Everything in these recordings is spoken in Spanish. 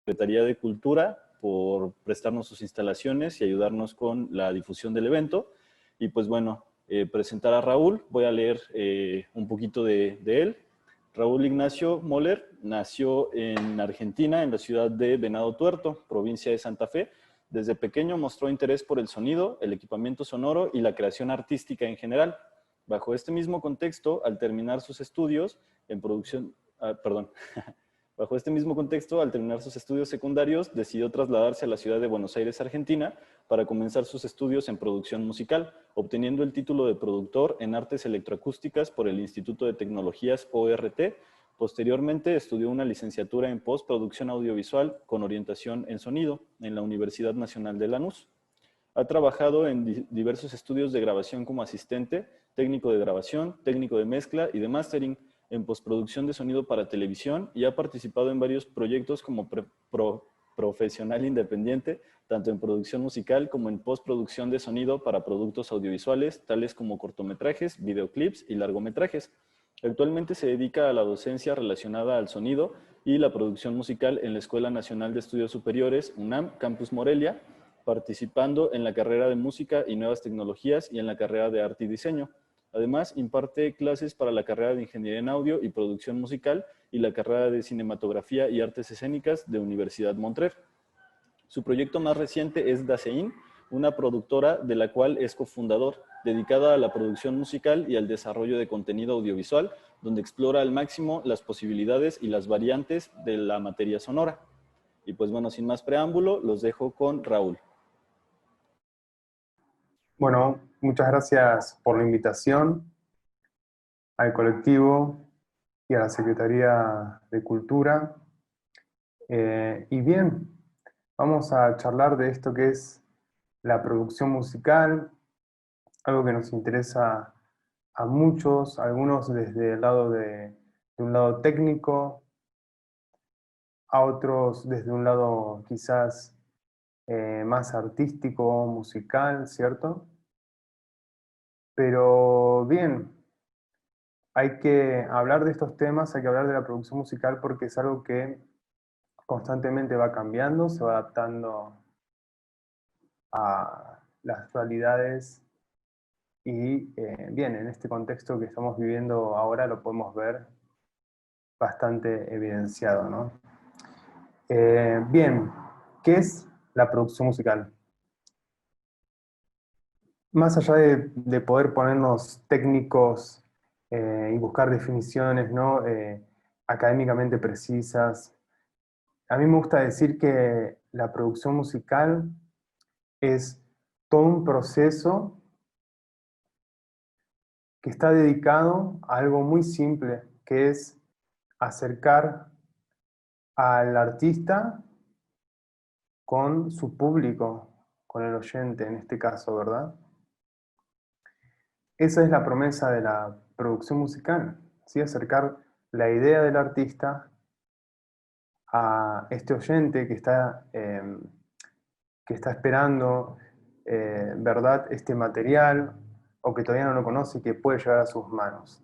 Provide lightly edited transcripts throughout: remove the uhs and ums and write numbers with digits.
Secretaría de Cultura por prestarnos sus instalaciones y ayudarnos con la difusión del evento. Y pues bueno, presentar a Raúl, voy a leer un poquito de él. Raúl Ignacio Moller nació en Argentina, en la ciudad de Venado Tuerto, provincia de Santa Fe. Desde pequeño mostró interés por el sonido, el equipamiento sonoro y la creación artística en general. Bajo este mismo contexto, al terminar sus estudios en producción, Bajo este mismo contexto, al terminar sus estudios secundarios, decidió trasladarse a la ciudad de Buenos Aires, Argentina, para comenzar sus estudios en producción musical, obteniendo el título de productor en artes electroacústicas por el Instituto de Tecnologías ORT. Posteriormente, estudió una licenciatura en postproducción audiovisual con orientación en sonido en la Universidad Nacional de Lanús. Ha trabajado en diversos estudios de grabación como asistente, técnico de grabación, técnico de mezcla y de mastering, en postproducción de sonido para televisión, y ha participado en varios proyectos como profesional independiente, tanto en producción musical como en postproducción de sonido para productos audiovisuales, tales como cortometrajes, videoclips y largometrajes. Actualmente se dedica a la docencia relacionada al sonido y la producción musical en la Escuela Nacional de Estudios Superiores, UNAM, Campus Morelia, participando en la carrera de Música y Nuevas Tecnologías y en la carrera de Arte y Diseño. Además, imparte clases para la carrera de Ingeniería en Audio y Producción Musical y la carrera de Cinematografía y Artes Escénicas de Universidad Montreal. Su proyecto más reciente es Dasein, una productora de la cual es cofundador, dedicada a la producción musical y al desarrollo de contenido audiovisual, donde explora al máximo las posibilidades y las variantes de la materia sonora. Y pues bueno, sin más preámbulo, los dejo con Raúl. Bueno, muchas gracias por la invitación al colectivo y a la Secretaría de Cultura. Y bien, vamos a charlar de esto que es la producción musical, algo que nos interesa a muchos, algunos desde el lado de un lado técnico, a otros desde un lado quizás más artístico, musical, ¿cierto? Pero bien, hay que hablar de estos temas, hay que hablar de la producción musical porque es algo que constantemente va cambiando, se va adaptando a las realidades y bien, en este contexto que estamos viviendo ahora lo podemos ver bastante evidenciado, ¿no? Bien, ¿qué es la producción musical? Más allá de poder ponernos técnicos y buscar definiciones, ¿no? Académicamente precisas, a mí me gusta decir que la producción musical es todo un proceso que está dedicado a algo muy simple, que es acercar al artista con su público, con el oyente en este caso, ¿verdad? Esa es la promesa de la producción musical, ¿sí? Acercar la idea del artista a este oyente que está esperando, ¿verdad?, este material, o que todavía no lo conoce y que puede llegar a sus manos.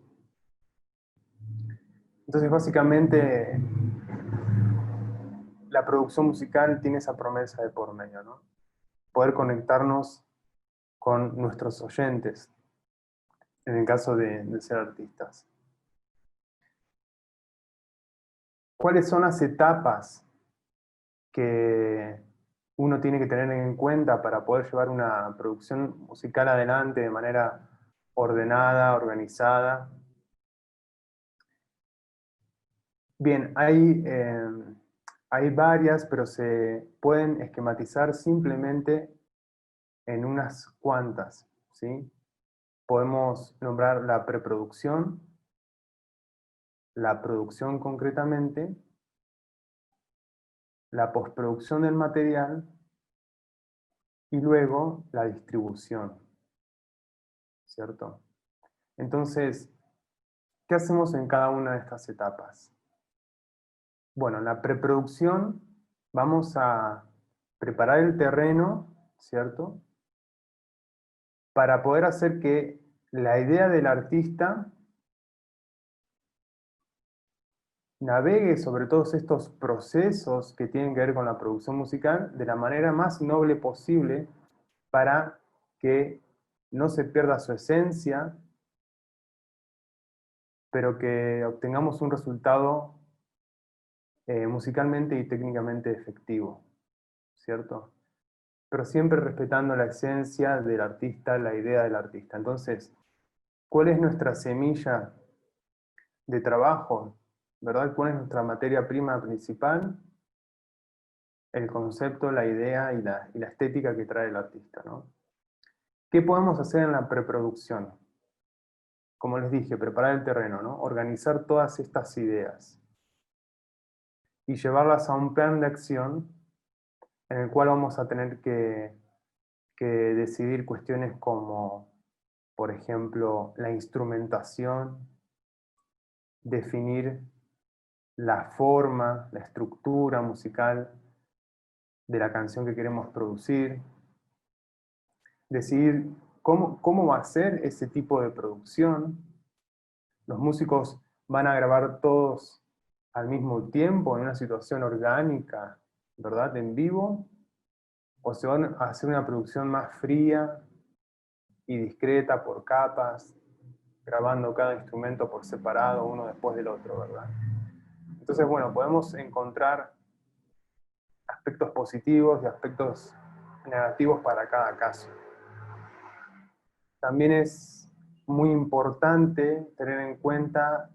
Entonces, básicamente, la producción musical tiene esa promesa de por medio, ¿no? Poder conectarnos con nuestros oyentes, en el caso de ser artistas. ¿Cuáles son las etapas que uno tiene que tener en cuenta para poder llevar una producción musical adelante de manera ordenada, organizada? Bien, hay varias, pero se pueden esquematizar simplemente en unas cuantas, ¿sí? Podemos nombrar la preproducción, la producción concretamente, la postproducción del material y luego la distribución, ¿cierto? Entonces, ¿qué hacemos en cada una de estas etapas? Bueno, en la preproducción vamos a preparar el terreno, ¿cierto? Para poder hacer que la idea del artista navegue sobre todos estos procesos que tienen que ver con la producción musical de la manera más noble posible para que no se pierda su esencia, pero que obtengamos un resultado musicalmente y técnicamente efectivo, ¿cierto? Pero siempre respetando la esencia del artista, la idea del artista. Entonces, ¿cuál es nuestra semilla de trabajo? ¿Verdad? ¿Cuál es nuestra materia prima principal? El concepto, la idea y la estética que trae el artista, ¿no? ¿Qué podemos hacer en la preproducción? Como les dije, preparar el terreno, ¿no? Organizar todas estas ideas y llevarlas a un plan de acción en el cual vamos a tener que decidir cuestiones como, por ejemplo, la instrumentación, definir la forma, la estructura musical de la canción que queremos producir, decidir cómo va a ser ese tipo de producción. Los músicos van a grabar todos al mismo tiempo en una situación orgánica, ¿verdad? En vivo, o se van a hacer una producción más fría y discreta por capas, grabando cada instrumento por separado, uno después del otro, ¿verdad? Entonces, bueno, podemos encontrar aspectos positivos y aspectos negativos para cada caso. También es muy importante tener en cuenta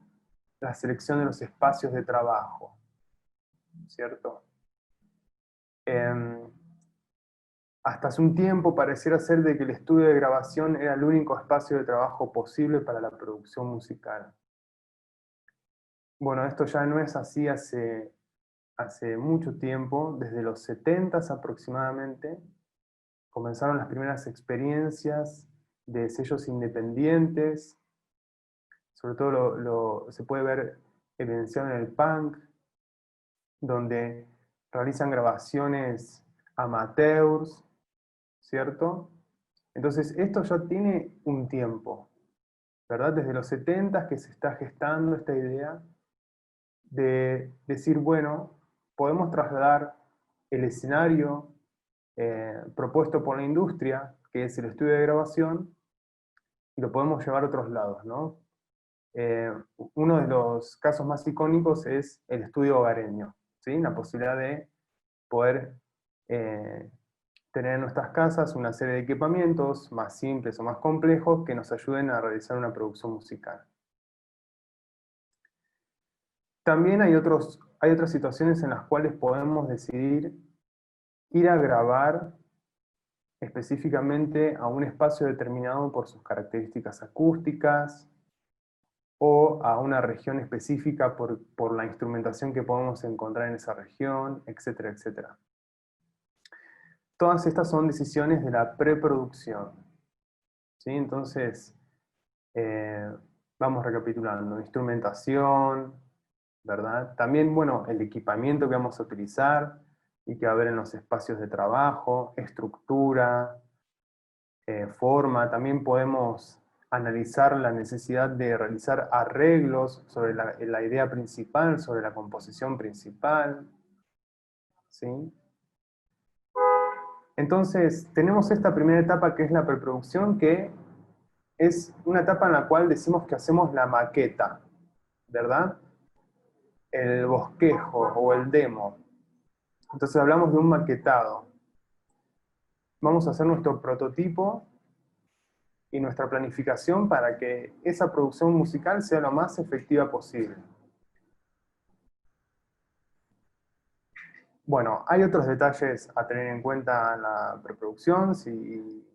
la selección de los espacios de trabajo, ¿cierto? Hasta hace un tiempo pareciera ser de que el estudio de grabación era el único espacio de trabajo posible para la producción musical. Bueno, esto ya no es así hace mucho tiempo, desde los 70s aproximadamente, comenzaron las primeras experiencias de sellos independientes, sobre todo se puede ver evidenciado en el punk, donde realizan grabaciones amateurs, ¿cierto? Entonces, esto ya tiene un tiempo, ¿verdad? Desde los 70 que se está gestando esta idea de decir, bueno, podemos trasladar el escenario propuesto por la industria, que es el estudio de grabación, y lo podemos llevar a otros lados, ¿no? Uno de los casos más icónicos es el estudio hogareño, ¿sí? La posibilidad de poder tener en nuestras casas una serie de equipamientos más simples o más complejos que nos ayuden a realizar una producción musical. También hay otras situaciones en las cuales podemos decidir ir a grabar específicamente a un espacio determinado por sus características acústicas, o a una región específica por la instrumentación que podemos encontrar en esa región, etcétera, etcétera. Todas estas son decisiones de la preproducción, ¿sí? Entonces, vamos recapitulando. Instrumentación, ¿verdad? También, bueno, el equipamiento que vamos a utilizar y que va a haber en los espacios de trabajo, estructura, forma. También podemos analizar la necesidad de realizar arreglos sobre la idea principal, sobre la composición principal, ¿sí? Entonces, tenemos esta primera etapa que es la preproducción, que es una etapa en la cual decimos que hacemos la maqueta, ¿verdad? El bosquejo o el demo. Entonces hablamos de un maquetado. Vamos a hacer nuestro prototipo y nuestra planificación para que esa producción musical sea lo más efectiva posible. Bueno, hay otros detalles a tener en cuenta en la preproducción. Si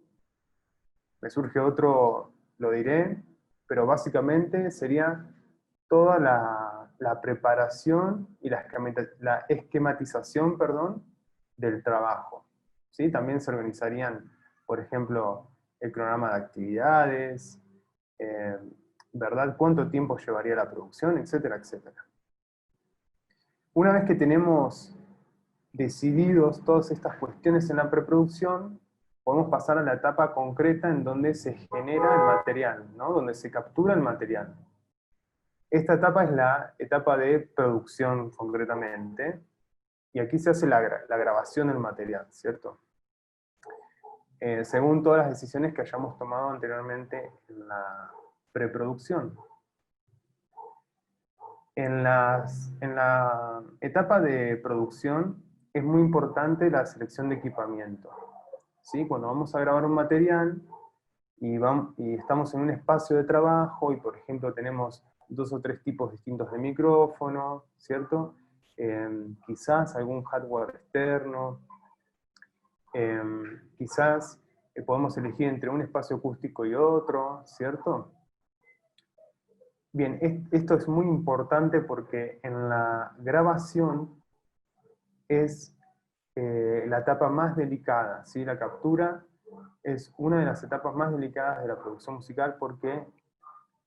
me surge otro, lo diré, pero básicamente sería toda la preparación y la esquematización, perdón, del trabajo, ¿sí? También se organizarían, por ejemplo, el cronograma de actividades, ¿verdad? ¿Cuánto tiempo llevaría la producción? Etcétera, etcétera. Una vez que tenemos decididos todas estas cuestiones en la preproducción, podemos pasar a la etapa concreta en donde se genera el material, ¿no? Donde se captura el material. Esta etapa es la etapa de producción concretamente, y aquí se hace la grabación del material, ¿cierto? Según todas las decisiones que hayamos tomado anteriormente en la preproducción. En la etapa de producción es muy importante la selección de equipamiento. ¿Sí? Cuando vamos a grabar un material y estamos en un espacio de trabajo y por ejemplo tenemos 2 o 3 tipos distintos de micrófono, ¿cierto? Quizás algún hardware externo, quizás podemos elegir entre un espacio acústico y otro, ¿cierto? Bien, esto es muy importante porque en la grabación es la etapa más delicada, ¿sí? La captura es una de las etapas más delicadas de la producción musical porque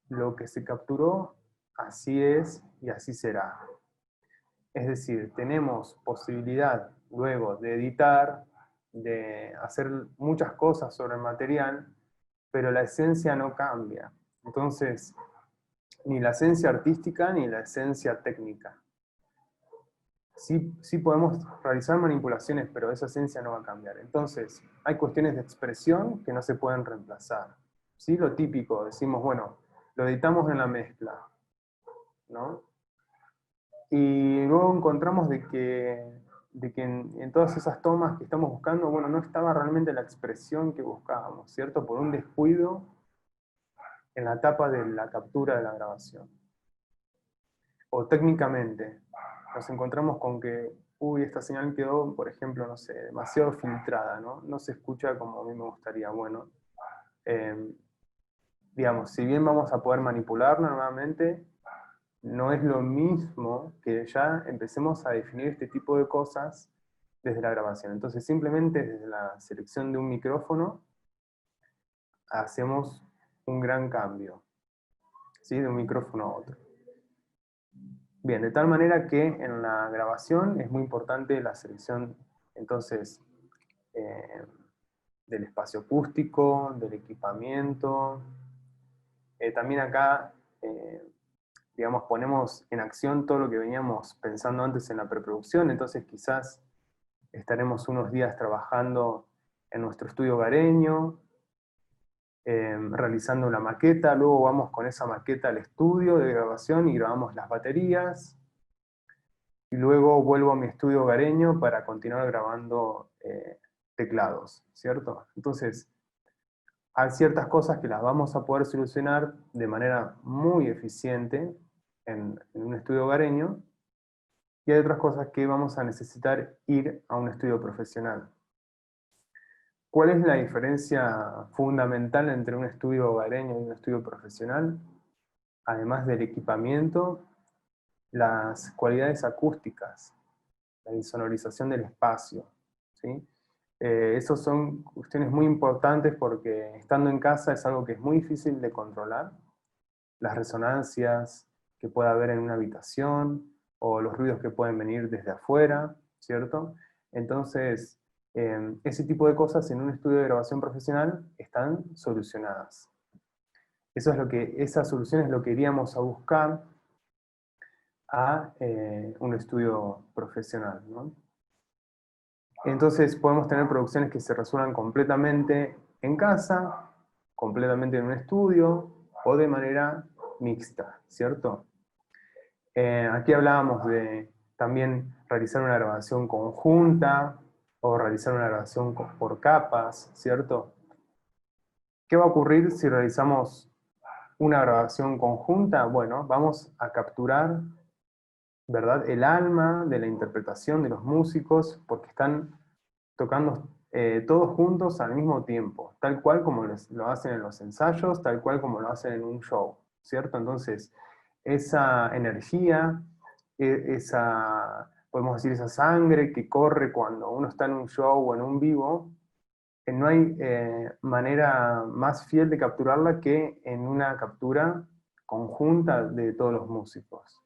lo que se capturó, así es y así será. Es decir, tenemos posibilidad luego de editar, de hacer muchas cosas sobre el material, pero la esencia no cambia. Entonces, ni la esencia artística ni la esencia técnica. Sí podemos realizar manipulaciones, pero esa esencia no va a cambiar. Entonces, hay cuestiones de expresión que no se pueden reemplazar. ¿Sí? Lo típico, decimos, bueno, lo editamos en la mezcla, ¿no? Y luego encontramos de que en todas esas tomas que estamos buscando, bueno, no estaba realmente la expresión que buscábamos, ¿cierto? Por un descuido en la etapa de la captura de la grabación. O técnicamente, nos encontramos con que, uy, esta señal quedó, por ejemplo, no sé, demasiado filtrada, ¿no? No se escucha como a mí me gustaría. Bueno, digamos, si bien vamos a poder manipularla nuevamente, no es lo mismo que ya empecemos a definir este tipo de cosas desde la grabación. Entonces, simplemente desde la selección de un micrófono, hacemos un gran cambio, ¿sí? De un micrófono a otro. Bien, de tal manera que en la grabación es muy importante la selección, entonces, del espacio acústico, del equipamiento. También acá, digamos, ponemos en acción todo lo que veníamos pensando antes en la preproducción, entonces quizás estaremos unos días trabajando en nuestro estudio hogareño, realizando la maqueta, luego vamos con esa maqueta al estudio de grabación y grabamos las baterías, y luego vuelvo a mi estudio hogareño para continuar grabando teclados, ¿cierto? Entonces, hay ciertas cosas que las vamos a poder solucionar de manera muy eficiente en un estudio hogareño, y hay otras cosas que vamos a necesitar ir a un estudio profesional. ¿Cuál es la diferencia fundamental entre un estudio hogareño y un estudio profesional? Además del equipamiento, las cualidades acústicas, la insonorización del espacio, ¿sí? Esos son cuestiones muy importantes porque estando en casa es algo que es muy difícil de controlar. Las resonancias que pueda haber en una habitación, o los ruidos que pueden venir desde afuera, ¿cierto? Entonces, ese tipo de cosas en un estudio de grabación profesional están solucionadas. Esa solución es lo que iríamos a buscar a un estudio profesional, ¿no? Entonces podemos tener producciones que se resuelvan completamente en casa, completamente en un estudio, o de manera mixta, ¿cierto? Aquí hablábamos de también realizar una grabación conjunta, o realizar una grabación por capas, ¿cierto? ¿Qué va a ocurrir si realizamos una grabación conjunta? Bueno, vamos a capturar, ¿verdad?, el alma de la interpretación de los músicos, porque están tocando todos juntos al mismo tiempo, tal cual como lo hacen en los ensayos, tal cual como lo hacen en un show, ¿cierto? Entonces, esa energía, podemos decir, esa sangre que corre cuando uno está en un show o en un vivo, no hay manera más fiel de capturarla que en una captura conjunta de todos los músicos.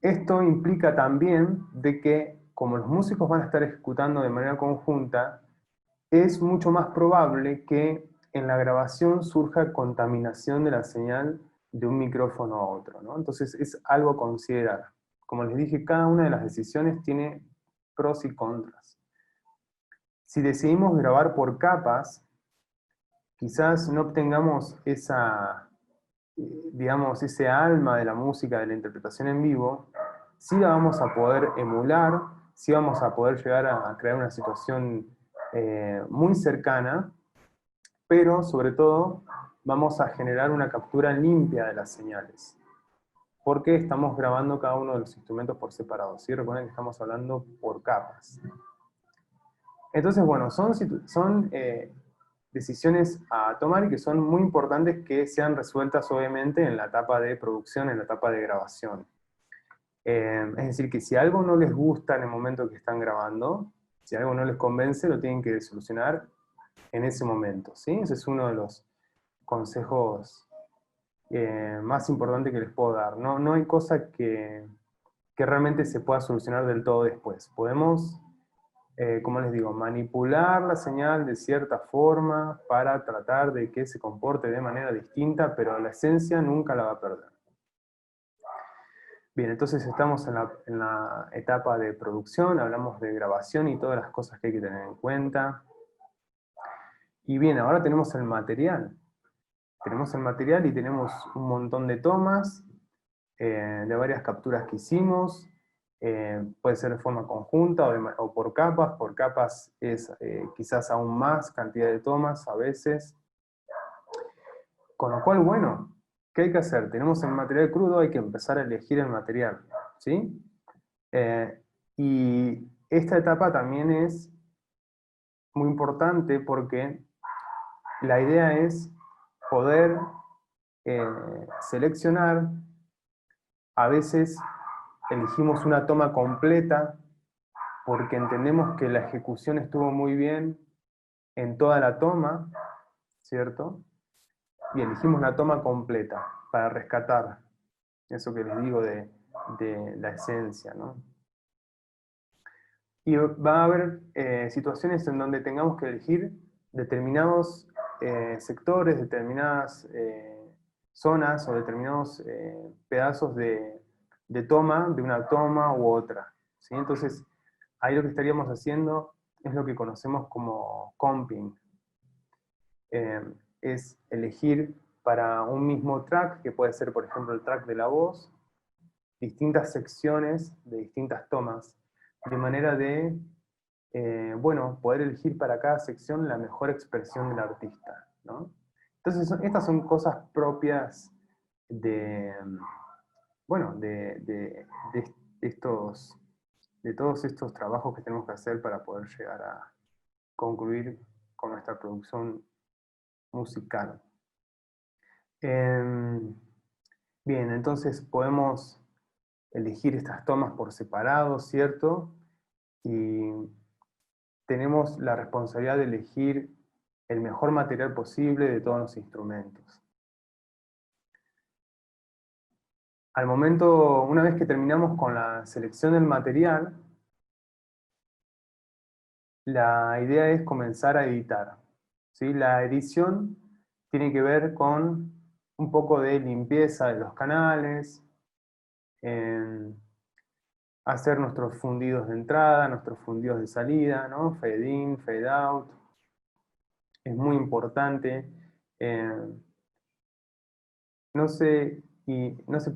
Esto implica también de que, como los músicos van a estar ejecutando de manera conjunta, es mucho más probable que en la grabación surja contaminación de la señal de un micrófono a otro, ¿no? Entonces es algo a considerar. Como les dije, cada una de las decisiones tiene pros y contras. Si decidimos grabar por capas, quizás no obtengamos esa, digamos, ese alma de la música, de la interpretación en vivo. Sí la vamos a poder emular, sí vamos a poder llegar a crear una situación muy cercana, pero sobre todo vamos a generar una captura limpia de las señales, porque estamos grabando cada uno de los instrumentos por separado, ¿sí? Recuerden que estamos hablando por capas. Entonces, bueno, son decisiones a tomar y que son muy importantes que sean resueltas obviamente en la etapa de producción, en la etapa de grabación. Es decir, que si algo no les gusta en el momento que están grabando, si algo no les convence, lo tienen que solucionar en ese momento, ¿sí? Ese es uno de los consejos más importantes que les puedo dar. No hay cosa que realmente se pueda solucionar del todo después. Podemos, como les digo, manipular la señal de cierta forma para tratar de que se comporte de manera distinta, pero la esencia nunca la va a perder. Bien, entonces estamos en la etapa de producción, hablamos de grabación y todas las cosas que hay que tener en cuenta. Y bien, ahora tenemos el material. Tenemos el material y tenemos un montón de tomas, de varias capturas que hicimos. Puede ser de forma conjunta o por capas. Por capas es quizás aún más cantidad de tomas a veces. Con lo cual, bueno, ¿qué hay que hacer? Tenemos el material crudo, hay que empezar a elegir el material, ¿sí? Y esta etapa también es muy importante porque la idea es poder seleccionar. A veces elegimos una toma completa porque entendemos que la ejecución estuvo muy bien en toda la toma, ¿cierto? Y elegimos la toma completa para rescatar eso que les digo de la esencia, ¿no? Y va a haber situaciones en donde tengamos que elegir determinados sectores, determinadas zonas o determinados pedazos de toma, de una toma u otra, ¿sí? Entonces, ahí lo que estaríamos haciendo es lo que conocemos como comping. Es elegir para un mismo track, que puede ser, por ejemplo, el track de la voz, distintas secciones de distintas tomas, de manera de, bueno, poder elegir para cada sección la mejor expresión del artista, ¿no? Entonces, estas son cosas propias de, bueno, de todos estos trabajos que tenemos que hacer para poder llegar a concluir con nuestra producción musical. Bien, entonces podemos elegir estas tomas por separado, ¿cierto? Y tenemos la responsabilidad de elegir el mejor material posible de todos los instrumentos. Al momento, una vez que terminamos con la selección del material, la idea es comenzar a editar, ¿sí? La edición tiene que ver con un poco de limpieza de los canales, hacer nuestros fundidos de entrada, nuestros fundidos de salida, ¿no? Fade in, fade out. Es muy importante. No se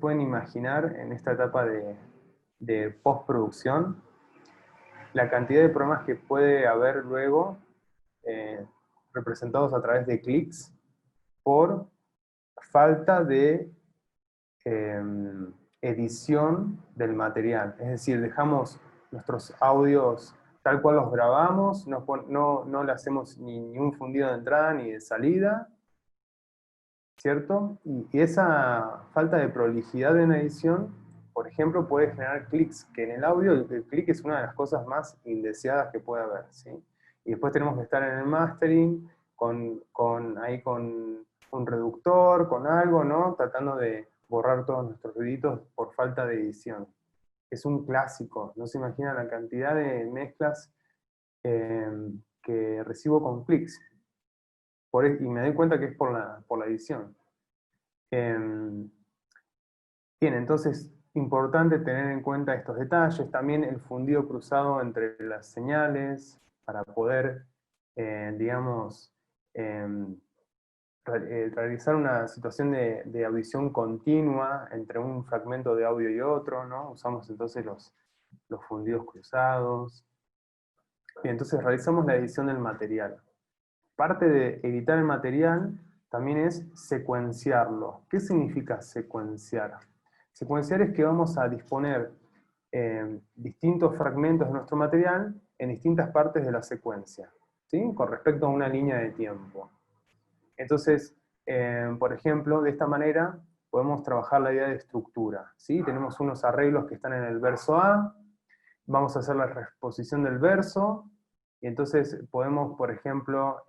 pueden imaginar en esta etapa de postproducción la cantidad de programas que puede haber luego representados a través de clics por falta de edición del material. Es decir, dejamos nuestros audios tal cual los grabamos, no le hacemos ni un fundido de entrada ni de salida, ¿cierto? Y esa falta de prolijidad en la edición, por ejemplo, puede generar clics, que en el audio el clic es una de las cosas más indeseadas que puede haber, ¿sí? Y después tenemos que estar en el mastering, con un reductor, con algo, ¿no? Tratando de borrar todos nuestros ruiditos por falta de edición. es un clásico. No se imagina la cantidad de mezclas que recibo con clics. Y me doy cuenta que es por la edición. Bien, entonces, importante tener en cuenta estos detalles. También el fundido cruzado entre las señales para poder, digamos, realizar una situación de audición continua entre un fragmento de audio y otro, ¿no? Usamos entonces los fundidos cruzados. Bien, entonces realizamos la edición del material. Parte de editar el material también es secuenciarlo. ¿Qué significa secuenciar? Secuenciar es que vamos a disponer distintos fragmentos de nuestro material en distintas partes de la secuencia, ¿sí? Con respecto a una línea de tiempo. Entonces, por ejemplo, de esta manera podemos trabajar la idea de estructura, ¿sí? Tenemos unos arreglos que están en el verso A, vamos a hacer la reexposición del verso, y entonces podemos, por ejemplo,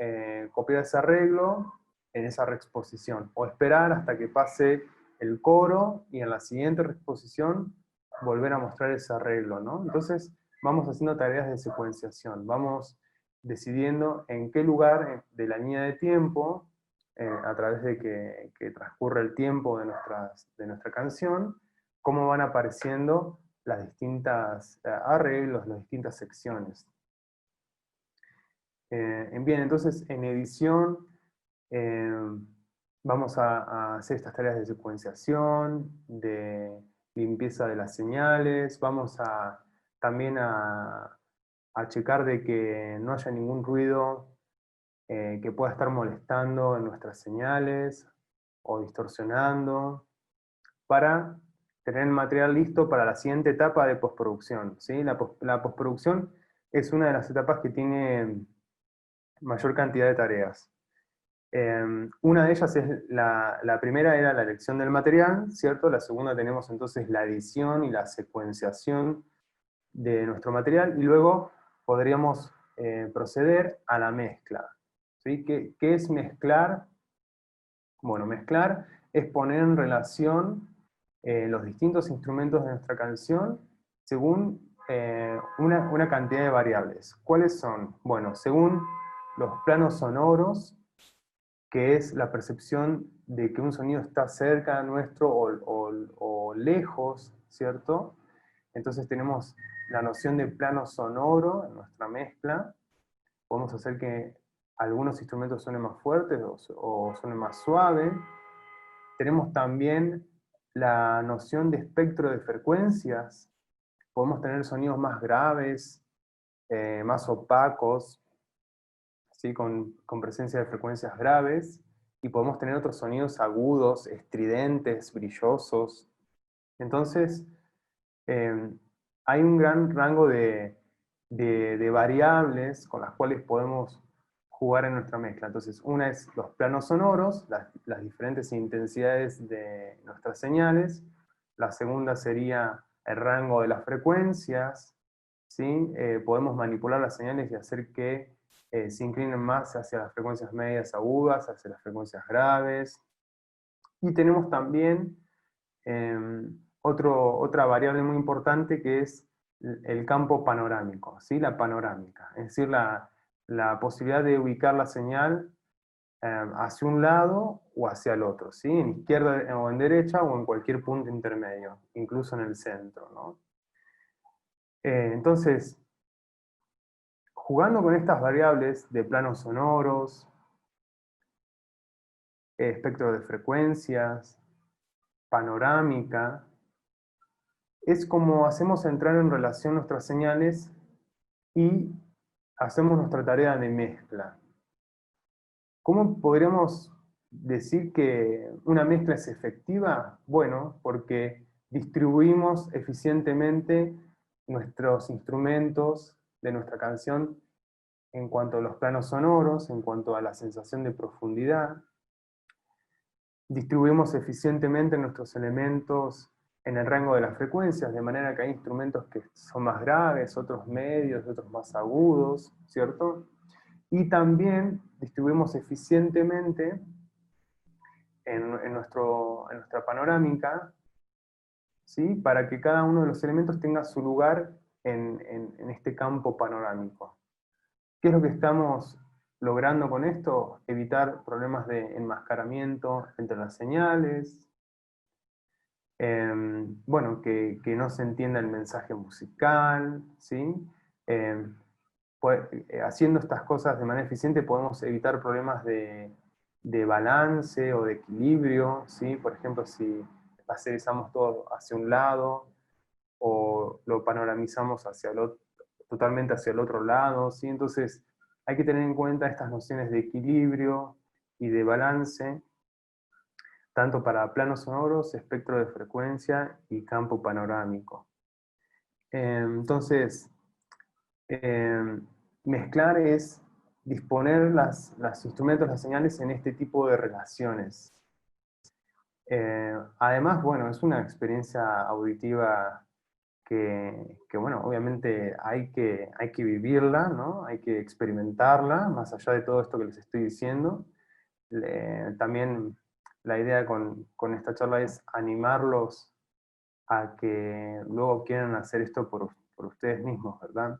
copiar ese arreglo en esa reexposición, o esperar hasta que pase el coro, y en la siguiente reexposición volver a mostrar ese arreglo, ¿no? Entonces vamos haciendo tareas de secuenciación, vamos decidiendo en qué lugar de la línea de tiempo, a través de que transcurre el tiempo de nuestra canción, cómo van apareciendo las distintas arreglos, las distintas secciones. Bien, entonces en edición vamos a hacer estas tareas de secuenciación, de limpieza de las señales, vamos también a checar de que no haya ningún ruido que pueda estar molestando en nuestras señales o distorsionando, para tener el material listo para la siguiente etapa de postproducción, ¿sí? La postproducción es una de las etapas que tiene mayor cantidad de tareas. Una de ellas es, la primera era la elección del material, ¿cierto? La segunda tenemos entonces la edición y la secuenciación de nuestro material, y luego podríamos proceder a la mezcla, ¿sí? ¿Qué es mezclar? Bueno, mezclar es poner en relación los distintos instrumentos de nuestra canción según una cantidad de variables. ¿Cuáles son? Bueno, según los planos sonoros, que es la percepción de que un sonido está cerca nuestro o lejos, ¿cierto? Entonces tenemos la noción de plano sonoro en nuestra mezcla. Podemos hacer que algunos instrumentos suenen más fuertes o suenen más suaves. Tenemos también la noción de espectro de frecuencias. Podemos tener sonidos más graves, más opacos, ¿sí? con presencia de frecuencias graves, y podemos tener otros sonidos agudos, estridentes, brillosos. Entonces, hay un gran rango de variables con las cuales podemos jugar en nuestra mezcla. Entonces, una es los planos sonoros, las diferentes intensidades de nuestras señales. La segunda sería el rango de las frecuencias, ¿sí? Podemos manipular las señales y hacer que se inclinen más hacia las frecuencias medias agudas, hacia las frecuencias graves. Y tenemos también otra variable muy importante, que es el campo panorámico, ¿sí? La panorámica, es decir, la posibilidad de ubicar la señal hacia un lado o hacia el otro, ¿sí? En izquierda o en derecha o en cualquier punto intermedio, incluso en el centro, ¿no? Entonces, jugando con estas variables de planos sonoros, espectro de frecuencias, panorámica, es como hacemos entrar en relación nuestras señales y hacemos nuestra tarea de mezcla. ¿Cómo podríamos decir que una mezcla es efectiva? Bueno, porque distribuimos eficientemente nuestros instrumentos de nuestra canción en cuanto a los planos sonoros, en cuanto a la sensación de profundidad. Distribuimos eficientemente nuestros elementos en el rango de las frecuencias, de manera que hay instrumentos que son más graves, otros medios, otros más agudos, ¿cierto? Y también distribuimos eficientemente en nuestra panorámica, ¿sí? Para que cada uno de los elementos tenga su lugar en este campo panorámico. ¿Qué es lo que estamos logrando con esto? Evitar problemas de enmascaramiento entre las señales, bueno, que no se entienda el mensaje musical, ¿sí? Haciendo estas cosas de manera eficiente podemos evitar problemas de balance o de equilibrio, ¿sí? Por ejemplo, si laserizamos todo hacia un lado o lo panoramizamos totalmente hacia el otro lado, ¿sí? Entonces hay que tener en cuenta estas nociones de equilibrio y de balance, tanto para planos sonoros, espectro de frecuencia y campo panorámico. Entonces, mezclar es disponer los instrumentos, las señales en este tipo de relaciones. Además, bueno, es una experiencia auditiva que bueno, obviamente hay que vivirla, ¿no? Hay que experimentarla, más allá de todo esto que les estoy diciendo. También la idea con esta charla es animarlos a que luego quieran hacer esto por ustedes mismos, ¿verdad?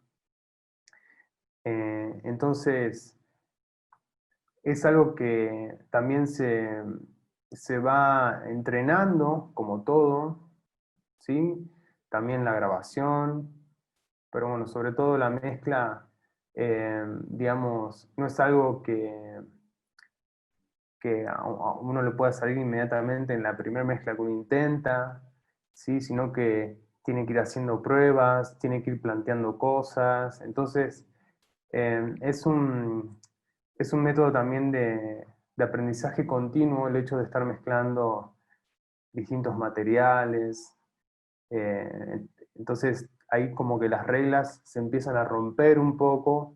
Entonces, es algo que también se va entrenando, como todo, ¿sí? También la grabación, pero bueno, sobre todo la mezcla, digamos, no es algo que a uno le pueda salir inmediatamente en la primera mezcla que uno intenta, ¿sí? Sino que tiene que ir haciendo pruebas, tiene que ir planteando cosas, entonces es un método también de aprendizaje continuo el hecho de estar mezclando distintos materiales. eh, entonces ahí como que las reglas se empiezan a romper un poco,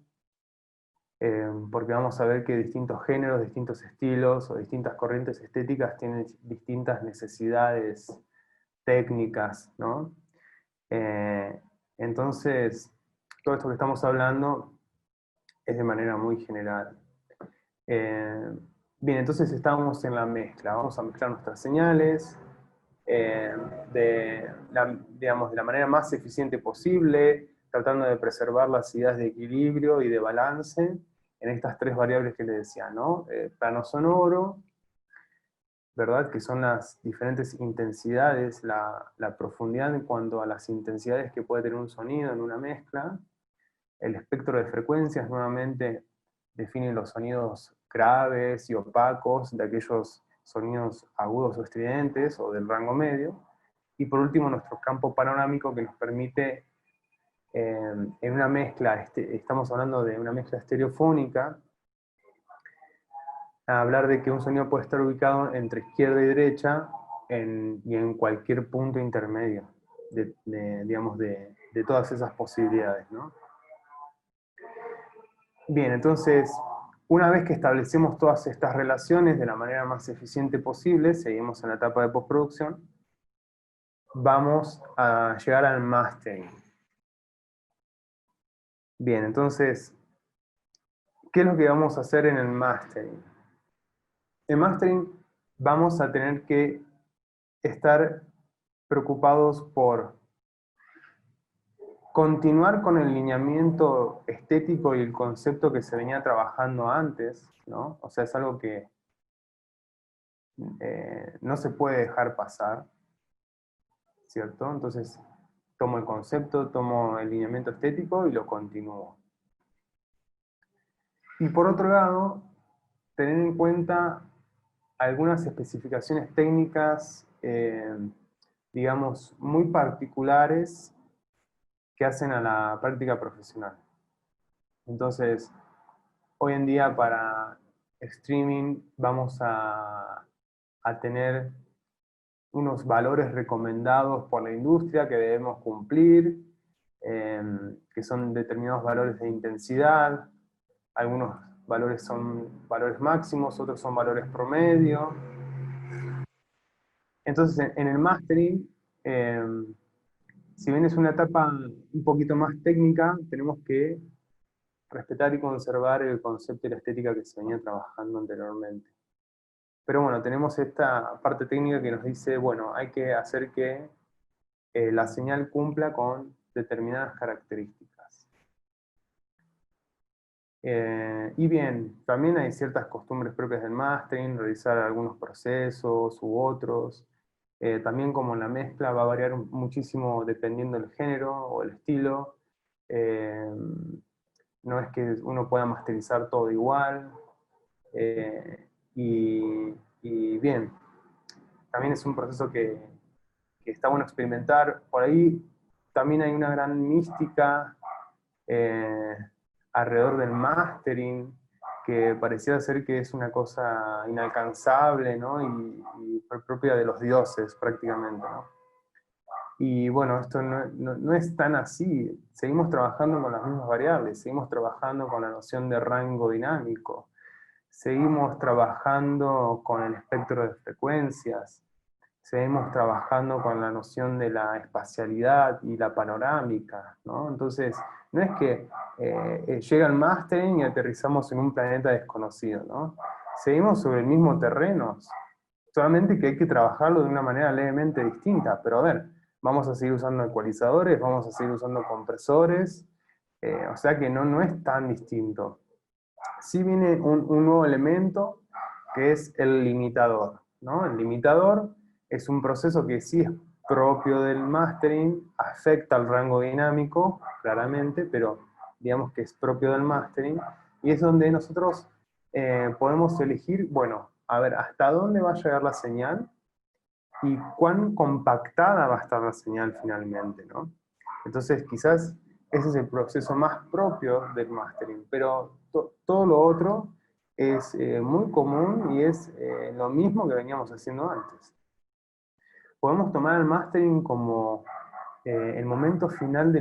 porque vamos a ver que distintos géneros, distintos estilos o distintas corrientes estéticas tienen distintas necesidades técnicas, ¿no? Eh, entonces, todo esto que estamos hablando es de manera muy general. Bien, entonces estamos en la mezcla. Vamos a mezclar nuestras señales digamos, de la manera más eficiente posible, tratando de preservar las ideas de equilibrio y de balance en estas tres variables que les decía, ¿no? Plano sonoro, ¿verdad? Que son las diferentes intensidades, la profundidad en cuanto a las intensidades que puede tener un sonido en una mezcla. El espectro de frecuencias nuevamente define los sonidos graves y opacos de aquellos sonidos agudos o estridentes o del rango medio. Y por último, nuestro campo panorámico que nos permite, en una mezcla, estamos hablando de una mezcla estereofónica, hablar de que un sonido puede estar ubicado entre izquierda y derecha y en cualquier punto intermedio digamos, de todas esas posibilidades, ¿no? Bien, entonces, una vez que establecemos todas estas relaciones de la manera más eficiente posible, seguimos en la etapa de postproducción, vamos a llegar al mastering. Bien, entonces, ¿qué es lo que vamos a hacer en el mastering? En mastering vamos a tener que estar preocupados por continuar con el lineamiento estético y el concepto que se venía trabajando antes, ¿no? O sea, es algo que no se puede dejar pasar, ¿cierto? Entonces, tomo el concepto, tomo el lineamiento estético y lo continúo. Y por otro lado, tener en cuenta algunas especificaciones técnicas, digamos, muy particulares que hacen a la práctica profesional. Entonces, hoy en día para streaming vamos a tener unos valores recomendados por la industria que debemos cumplir, que son determinados valores de intensidad, algunos valores son valores máximos, otros son valores promedio. Entonces, en el mastering, si bien es una etapa un poquito más técnica, tenemos que respetar y conservar el concepto y la estética que se venía trabajando anteriormente. Pero bueno, tenemos esta parte técnica que nos dice, bueno, hay que hacer que la señal cumpla con determinadas características. Y bien, también hay ciertas costumbres propias del mastering, realizar algunos procesos u otros. También como la mezcla va a variar muchísimo dependiendo del género o el estilo. No es que uno pueda masterizar todo igual. Y bien, también es un proceso que está bueno experimentar. Por ahí también hay una gran mística alrededor del mastering, que pareciera ser que es una cosa inalcanzable, ¿no? y propia de los dioses prácticamente, ¿no? Y bueno, esto no es tan así. Seguimos trabajando con las mismas variables, seguimos trabajando con la noción de rango dinámico, seguimos trabajando con el espectro de frecuencias, seguimos trabajando con la noción de la espacialidad y la panorámica, ¿no? Entonces, no es que llega el mastering y aterrizamos en un planeta desconocido, ¿no? Seguimos sobre el mismo terreno, solamente que hay que trabajarlo de una manera levemente distinta, pero a ver, vamos a seguir usando ecualizadores, vamos a seguir usando compresores, o sea que no es tan distinto. Sí viene un nuevo elemento, que es el limitador, ¿no? El limitador es un proceso que sí es propio del mastering, afecta al rango dinámico, claramente, pero digamos que es propio del mastering, y es donde nosotros podemos elegir, bueno, a ver, hasta dónde va a llegar la señal, y cuán compactada va a estar la señal finalmente, ¿no? Entonces quizás ese es el proceso más propio del mastering, pero todo lo otro es muy común y es lo mismo que veníamos haciendo antes. Podemos tomar el mastering como el momento final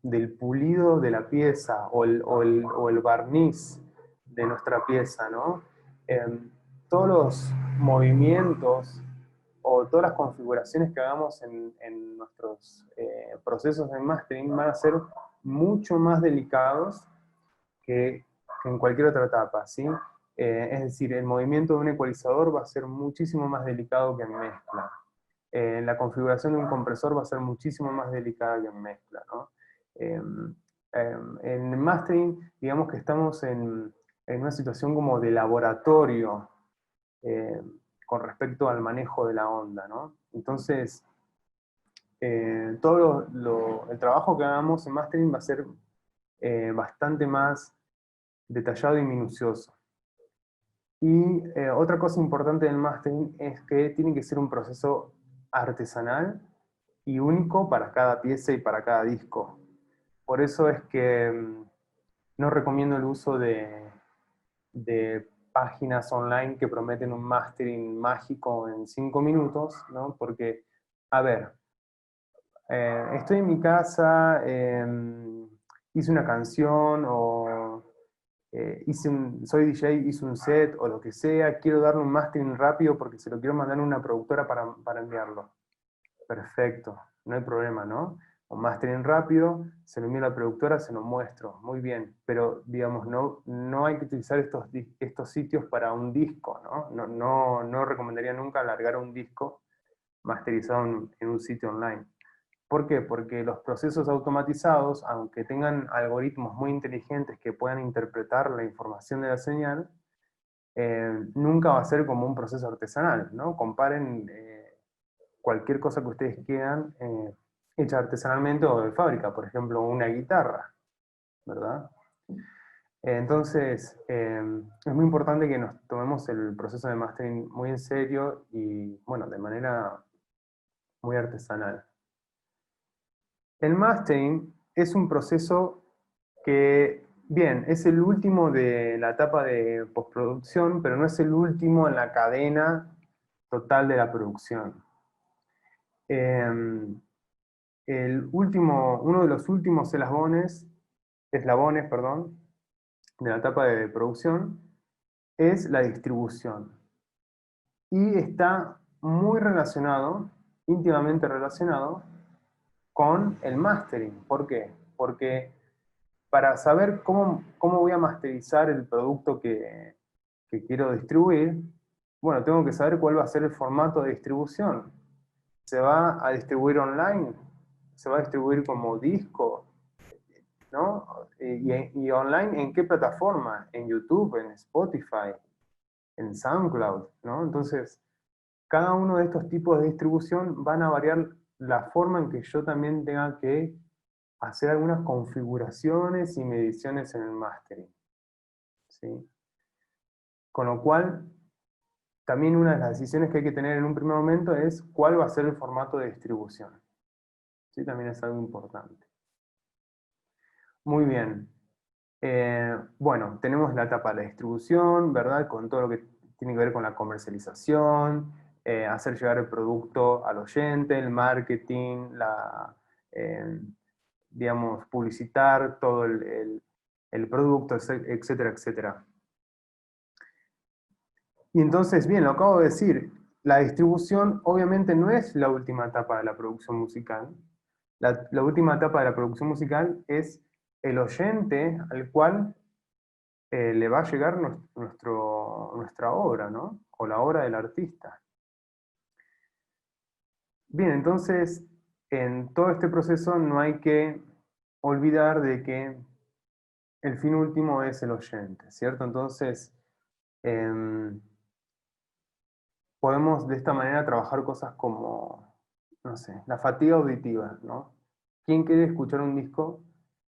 del pulido de la pieza o el barniz de nuestra pieza, ¿no? Todos los movimientos o todas las configuraciones que hagamos en nuestros procesos de mastering van a ser mucho más delicados que en cualquier otra etapa, ¿sí? Es decir, el movimiento de un ecualizador va a ser muchísimo más delicado que en mezcla. La configuración de un compresor va a ser muchísimo más delicada que en mezcla, ¿no? En mastering, digamos que estamos en una situación como de laboratorio, eh, con respecto al manejo de la onda, ¿no? Entonces, todo el trabajo que hagamos en mastering va a ser bastante más detallado y minucioso. Y otra cosa importante del mastering es que tiene que ser un proceso artesanal y único para cada pieza y para cada disco. Por eso es que no recomiendo el uso de páginas online que prometen un mastering mágico en 5 minutos, ¿no? Porque, a ver, estoy en mi casa, hice una canción o soy DJ, hice un set o lo que sea, quiero darle un mastering rápido porque se lo quiero mandar a una productora para enviarlo. Perfecto, no hay problema, ¿no? Un mastering rápido, se lo envío a la productora, se lo muestro, muy bien, pero digamos, no hay que utilizar estos sitios para un disco, ¿no? No recomendaría nunca alargar un disco masterizado en un sitio online. ¿Por qué? Porque los procesos automatizados, aunque tengan algoritmos muy inteligentes que puedan interpretar la información de la señal, nunca va a ser como un proceso artesanal, ¿no? Comparen cualquier cosa que ustedes quieran hecha artesanalmente o de fábrica, por ejemplo, una guitarra, ¿verdad? Entonces, es muy importante que nos tomemos el proceso de mastering muy en serio y, bueno, de manera muy artesanal. El mastering es un proceso que, bien, es el último de la etapa de postproducción, pero no es el último en la cadena total de la producción. Uno de los últimos eslabones, perdón, de la etapa de producción es la distribución. Y está muy relacionado, íntimamente relacionado, con el mastering. ¿Por qué? Porque para saber cómo voy a masterizar el producto que quiero distribuir, bueno, tengo que saber cuál va a ser el formato de distribución. ¿Se va a distribuir online? se va a distribuir como disco, ¿no? Y online, ¿en qué plataforma? En YouTube, en Spotify, en SoundCloud, ¿no? Entonces, cada uno de estos tipos de distribución van a variar la forma en que yo también tenga que hacer algunas configuraciones y mediciones en el mastering, ¿sí? Con lo cual, también una de las decisiones que hay que tener en un primer momento es cuál va a ser el formato de distribución, ¿sí? También es algo importante. Muy bien. Bueno, tenemos la etapa de la distribución, ¿verdad? Con todo lo que tiene que ver con la comercialización, hacer llegar el producto al oyente, el marketing, digamos, publicitar todo el producto, etcétera, etcétera. Y entonces, bien, lo acabo de decir, la distribución obviamente no es la última etapa de la producción musical. La última etapa de la producción musical es el oyente al cual le va a llegar nuestra obra, ¿no? O la obra del artista. Bien, entonces, en todo este proceso no hay que olvidar de que el fin último es el oyente, ¿cierto? Entonces, podemos de esta manera trabajar cosas como, no sé, la fatiga auditiva, ¿no? ¿Quién quiere escuchar un disco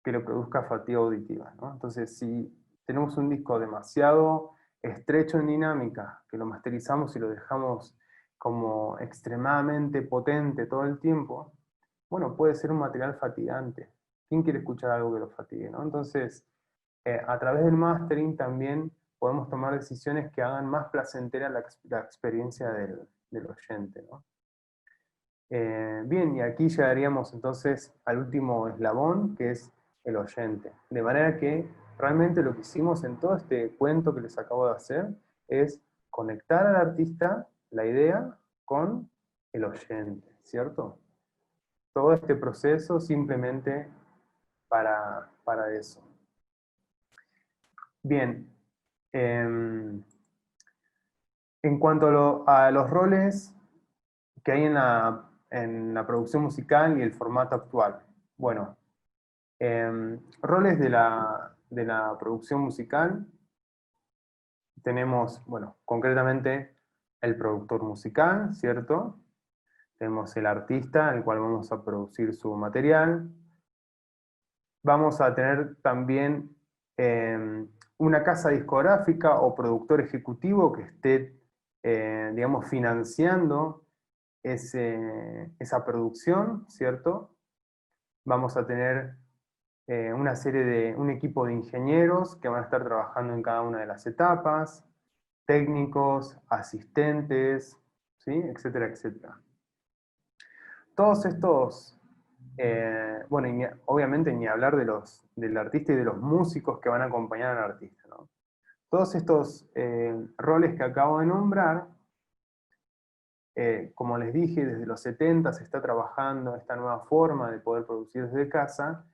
que le produzca fatiga auditiva, ¿no? Entonces, si tenemos un disco demasiado estrecho en dinámica, que lo masterizamos y lo dejamos como extremadamente potente todo el tiempo, bueno, puede ser un material fatigante. ¿Quién quiere escuchar algo que lo fatigue, ¿no? Entonces, a través del mastering también podemos tomar decisiones que hagan más placentera la experiencia del oyente, ¿no? Bien, y aquí llegaríamos entonces al último eslabón, que es el oyente. De manera que realmente lo que hicimos en todo este cuento que les acabo de hacer es conectar al artista, la idea, con el oyente, ¿cierto? Todo este proceso simplemente para eso. Bien, en cuanto a los roles que hay en la producción musical y el formato actual. Bueno, roles de la producción musical, tenemos, bueno, concretamente el productor musical, ¿cierto? Tenemos el artista, el cual vamos a producir su material. Vamos a tener también una casa discográfica o productor ejecutivo que esté, digamos, financiando esa producción, ¿cierto? Vamos a tener un equipo de ingenieros que van a estar trabajando en cada una de las etapas, técnicos, asistentes, ¿sí? Etcétera, etcétera. Todos estos, bueno, y obviamente ni hablar del artista y de los músicos que van a acompañar al artista, ¿no? Todos estos roles que acabo de nombrar, como les dije, desde los 70 se está trabajando esta nueva forma de poder producir desde casa,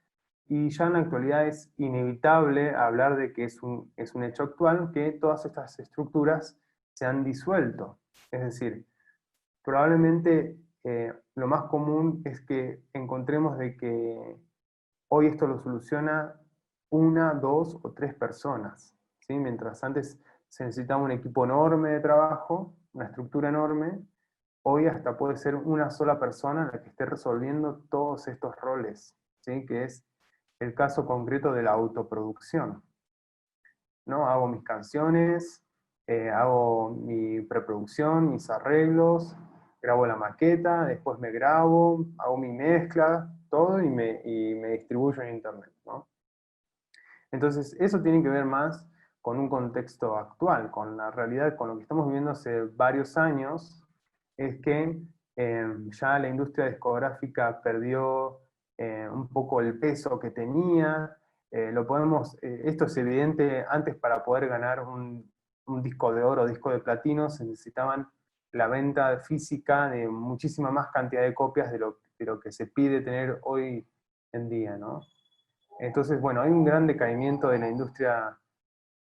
y ya en la actualidad es inevitable hablar de que es un hecho actual que todas estas estructuras se han disuelto. Es decir, probablemente lo más común es que encontremos de que hoy esto lo soluciona una, dos o tres personas, ¿sí? Mientras antes se necesitaba un equipo enorme de trabajo, una estructura enorme, hoy hasta puede ser una sola persona la que esté resolviendo todos estos roles, ¿sí? Que es el caso concreto de la autoproducción, ¿no? Hago mis canciones, hago mi preproducción, mis arreglos, grabo la maqueta, después me grabo, hago mi mezcla, todo y me distribuyo en internet, ¿no? Entonces, eso tiene que ver más con un contexto actual, con la realidad, con lo que estamos viviendo hace varios años, es que ya la industria discográfica perdió un poco el peso que tenía. Esto es evidente, antes para poder ganar un disco de oro, disco de platino, se necesitaban la venta física de muchísima más cantidad de copias de lo que se pide tener hoy en día, ¿no? Entonces, bueno, hay un gran decaimiento de la industria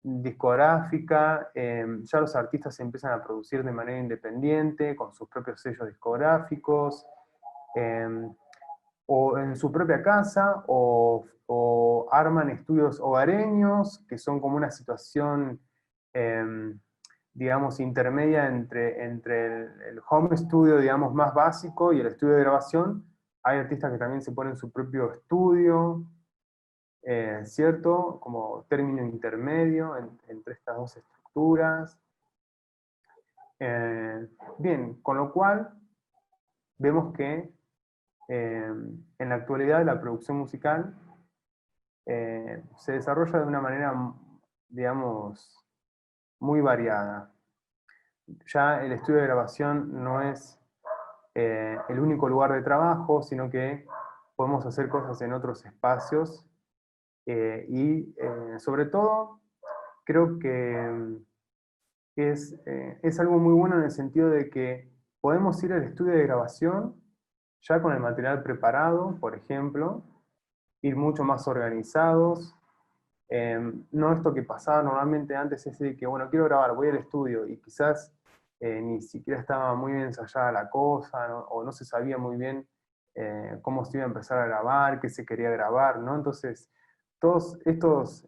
discográfica, ya los artistas se empiezan a producir de manera independiente, con sus propios sellos discográficos. o en su propia casa, o arman estudios hogareños, que son como una situación, digamos, intermedia entre el home studio, digamos, más básico y el estudio de grabación. Hay artistas que también se ponen su propio estudio, ¿cierto? Como término intermedio entre estas dos estructuras. Bien, con lo cual vemos que en la actualidad la producción musical se desarrolla de una manera, digamos, muy variada. Ya el estudio de grabación no es el único lugar de trabajo, sino que podemos hacer cosas en otros espacios y sobre todo creo que es algo muy bueno en el sentido de que podemos ir al estudio de grabación ya con el material preparado, por ejemplo, ir mucho más organizados. No esto que pasaba normalmente antes, es de que, bueno, quiero grabar, voy al estudio, y quizás ni siquiera estaba muy bien ensayada la cosa, ¿no? O no se sabía muy bien cómo se iba a empezar a grabar, qué se quería grabar, ¿no? Entonces,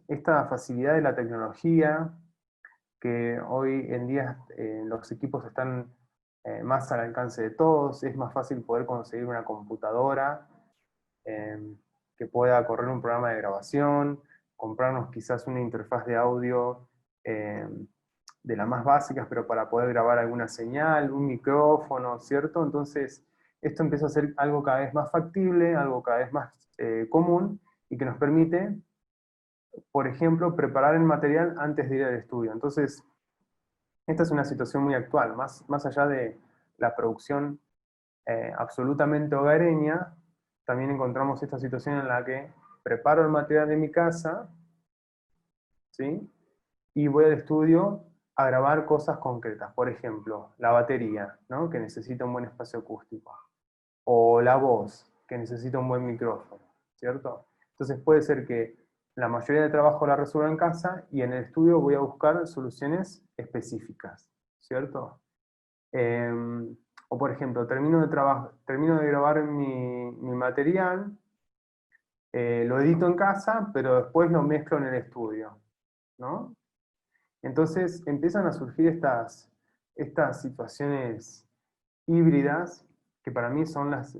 esta facilidad de la tecnología, que hoy en día los equipos están más al alcance de todos, es más fácil poder conseguir una computadora que pueda correr un programa de grabación, comprarnos quizás una interfaz de audio eh, de las más básicas, pero para poder grabar alguna señal, un micrófono, ¿cierto? Entonces, esto empieza a ser algo cada vez más factible, algo cada vez más común, y que nos permite, por ejemplo, preparar el material antes de ir al estudio. Entonces, esta es una situación muy actual, más allá de la producción absolutamente hogareña, también encontramos esta situación en la que preparo el material de mi casa, ¿sí? Y voy al estudio a grabar cosas concretas. Por ejemplo, la batería, ¿no? Que necesita un buen espacio acústico. O la voz, que necesita un buen micrófono, ¿cierto? Entonces puede ser que la mayoría del trabajo la resuelva en casa y en el estudio voy a buscar soluciones específicas, ¿cierto? O por ejemplo, termino de grabar mi material, lo edito en casa, pero después lo mezclo en el estudio, ¿no? Entonces empiezan a surgir estas situaciones híbridas que para mí son las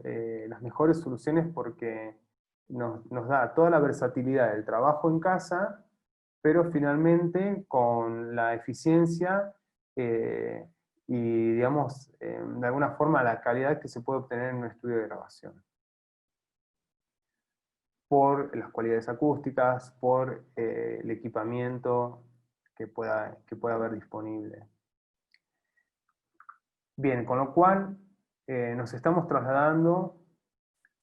mejores soluciones porque nos da toda la versatilidad del trabajo en casa, pero finalmente con la eficiencia eh, y, digamos, de alguna forma la calidad que se puede obtener en un estudio de grabación. Por las cualidades acústicas, por el equipamiento que pueda haber disponible. Bien, con lo cual nos estamos trasladando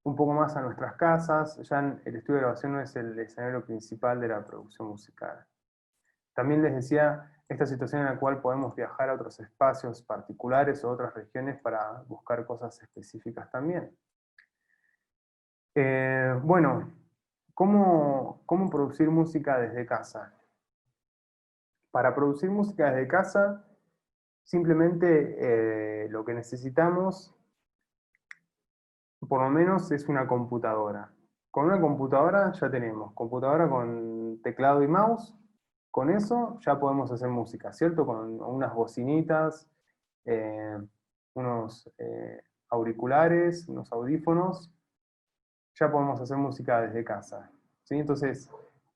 un poco más a nuestras casas. Ya el estudio de grabación no es el escenario principal de la producción musical. También les decía esta situación en la cual podemos viajar a otros espacios particulares o otras regiones para buscar cosas específicas también. Bueno, ¿cómo producir música desde casa? Para producir música desde casa, simplemente lo que necesitamos, por lo menos, es una computadora. Con una computadora ya tenemos computadora con teclado y mouse. Con eso ya podemos hacer música, ¿cierto? Con unas bocinitas, eh, unos auriculares, unos audífonos, ya podemos hacer música desde casa, ¿sí? Entonces,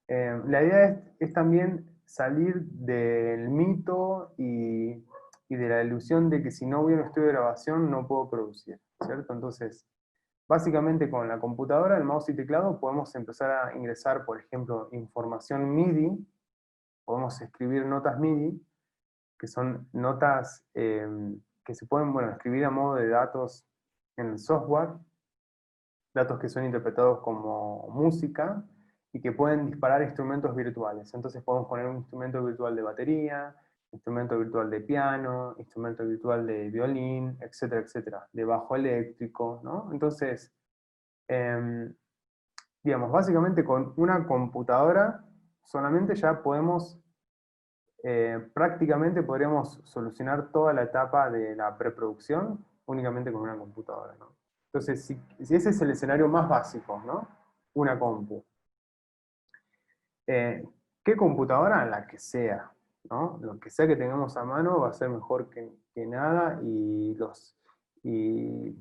la idea es también salir del mito y de la ilusión de que si no voy a un estudio de grabación no puedo producir, ¿cierto? Entonces, básicamente con la computadora, el mouse y teclado podemos empezar a ingresar, por ejemplo, información MIDI, podemos escribir notas MIDI, que son notas que se pueden, bueno, escribir a modo de datos en el software, datos que son interpretados como música y que pueden disparar instrumentos virtuales. Entonces podemos poner un instrumento virtual de batería, instrumento virtual de piano, instrumento virtual de violín, etcétera, etcétera, de bajo eléctrico, ¿no? Entonces, digamos, básicamente con una computadora solamente ya podemos, prácticamente podríamos solucionar toda la etapa de la preproducción únicamente con una computadora, ¿no? Entonces, si ese es el escenario más básico, ¿no? Una compu. ¿Qué computadora? La que sea, ¿no? Lo que sea que tengamos a mano va a ser mejor que nada, y, y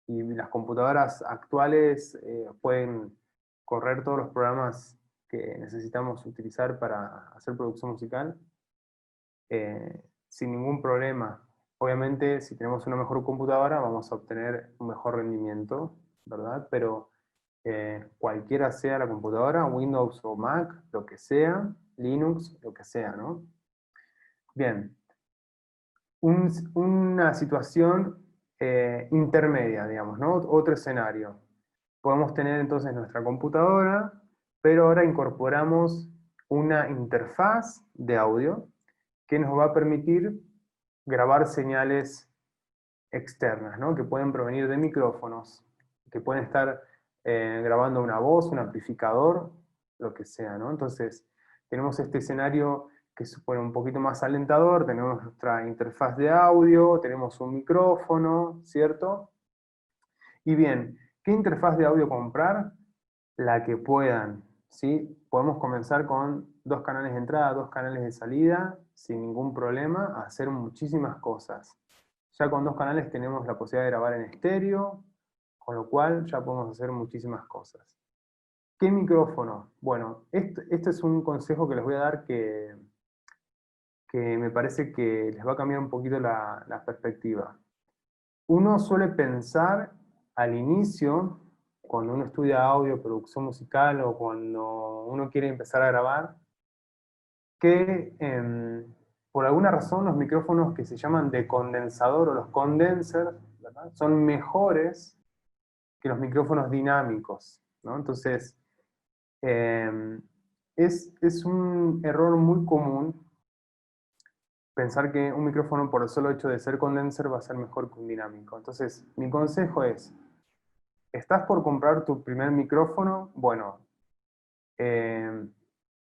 las computadoras actuales pueden correr todos los programas que necesitamos utilizar para hacer producción musical sin ningún problema. Obviamente, si tenemos una mejor computadora, vamos a obtener un mejor rendimiento, ¿verdad? Pero cualquiera sea la computadora, Windows o Mac, lo que sea, Linux, lo que sea, ¿no? Bien, una situación intermedia, digamos, ¿no? Otro escenario. Podemos tener entonces nuestra computadora, pero ahora incorporamos una interfaz de audio que nos va a permitir grabar señales externas, ¿no? Que pueden provenir de micrófonos, que pueden estar grabando una voz, un amplificador, lo que sea, ¿no? Entonces, tenemos este escenario que supone un poquito más alentador, tenemos nuestra interfaz de audio, tenemos un micrófono, ¿cierto? Y bien, ¿qué interfaz de audio comprar? La que puedan, ¿sí? Podemos comenzar con 2 canales de entrada, 2 canales de salida, sin ningún problema, a hacer muchísimas cosas. Ya con 2 canales tenemos la posibilidad de grabar en estéreo, con lo cual ya podemos hacer muchísimas cosas. ¿Qué micrófono? Bueno, este es un consejo que les voy a dar que me parece que les va a cambiar un poquito la perspectiva. Uno suele pensar al inicio, cuando uno estudia audio, producción musical, o cuando uno quiere empezar a grabar, que por alguna razón los micrófonos que se llaman de condensador o los condensers, ¿verdad?, son mejores que los micrófonos dinámicos, ¿no? Entonces, es un error muy común pensar que un micrófono por el solo hecho de ser condenser va a ser mejor que un dinámico. Entonces, mi consejo es, ¿estás por comprar tu primer micrófono? Bueno,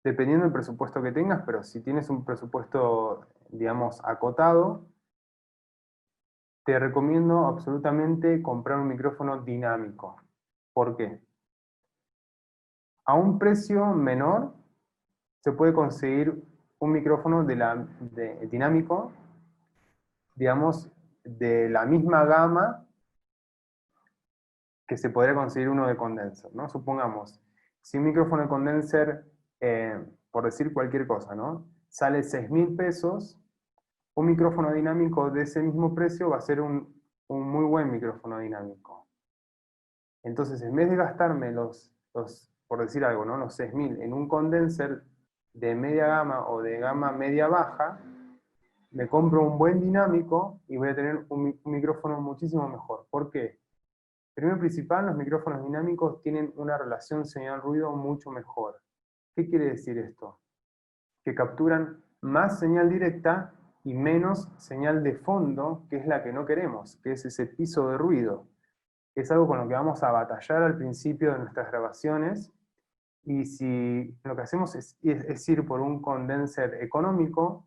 dependiendo del presupuesto que tengas, pero si tienes un presupuesto, digamos, acotado, te recomiendo absolutamente comprar un micrófono dinámico. ¿Por qué? A un precio menor se puede conseguir un micrófono dinámico, digamos, de la misma gama que se podría conseguir uno de condenser, ¿no? Supongamos, si un micrófono de condenser, por decir cualquier cosa, ¿no?, sale 6.000 pesos, un micrófono dinámico de ese mismo precio va a ser un muy buen micrófono dinámico. Entonces, en vez de gastarme por decir algo, ¿no?, los 6.000 en un condenser de media gama o de gama media-baja, me compro un buen dinámico y voy a tener un micrófono muchísimo mejor. ¿Por qué? Primero principal, los micrófonos dinámicos tienen una relación señal-ruido mucho mejor. ¿Qué quiere decir esto? Que capturan más señal directa y menos señal de fondo, que es la que no queremos, que es ese piso de ruido. Es algo con lo que vamos a batallar al principio de nuestras grabaciones, y si lo que hacemos es ir por un condenser económico,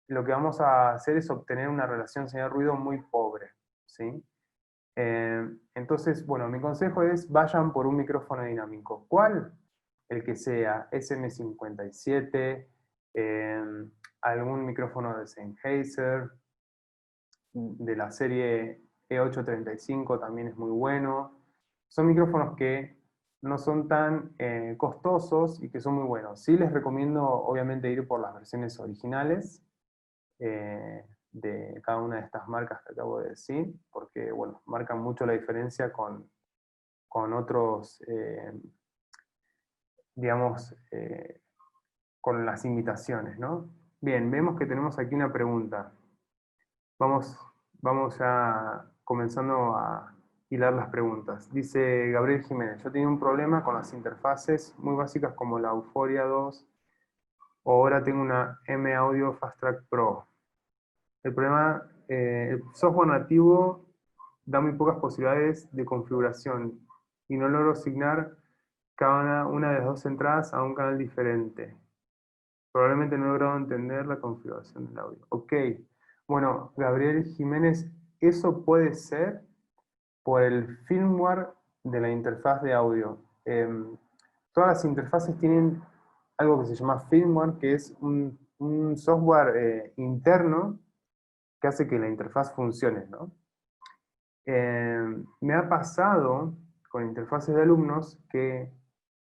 lo que vamos a hacer es obtener una relación señal-ruido muy pobre, ¿sí? Entonces, bueno, mi consejo es vayan por un micrófono dinámico. ¿Cuál? El que sea, SM57, algún micrófono de Sennheiser, de la serie E835 también es muy bueno. Son micrófonos que no son tan costosos y que son muy buenos. Sí les recomiendo obviamente ir por las versiones originales, de cada una de estas marcas que acabo de decir, porque bueno, marcan mucho la diferencia con otros, digamos, con las imitaciones, ¿no? Bien, vemos que tenemos aquí una pregunta. Vamos ya comenzando a hilar las preguntas. Dice Gabriel Jiménez: yo tenía un problema con las interfaces muy básicas como la Euphoria 2, o ahora tengo una M-Audio Fast Track Pro. El problema, el software nativo da muy pocas posibilidades de configuración y no logro asignar cada una de las 2 entradas a un canal diferente. Probablemente no he logrado entender la configuración del audio. Ok, bueno, Gabriel Jiménez, eso puede ser por el firmware de la interfaz de audio. Todas las interfaces tienen algo que se llama firmware, que es un software interno que hace que la interfaz funcione, ¿no? Me ha pasado con interfaces de alumnos que,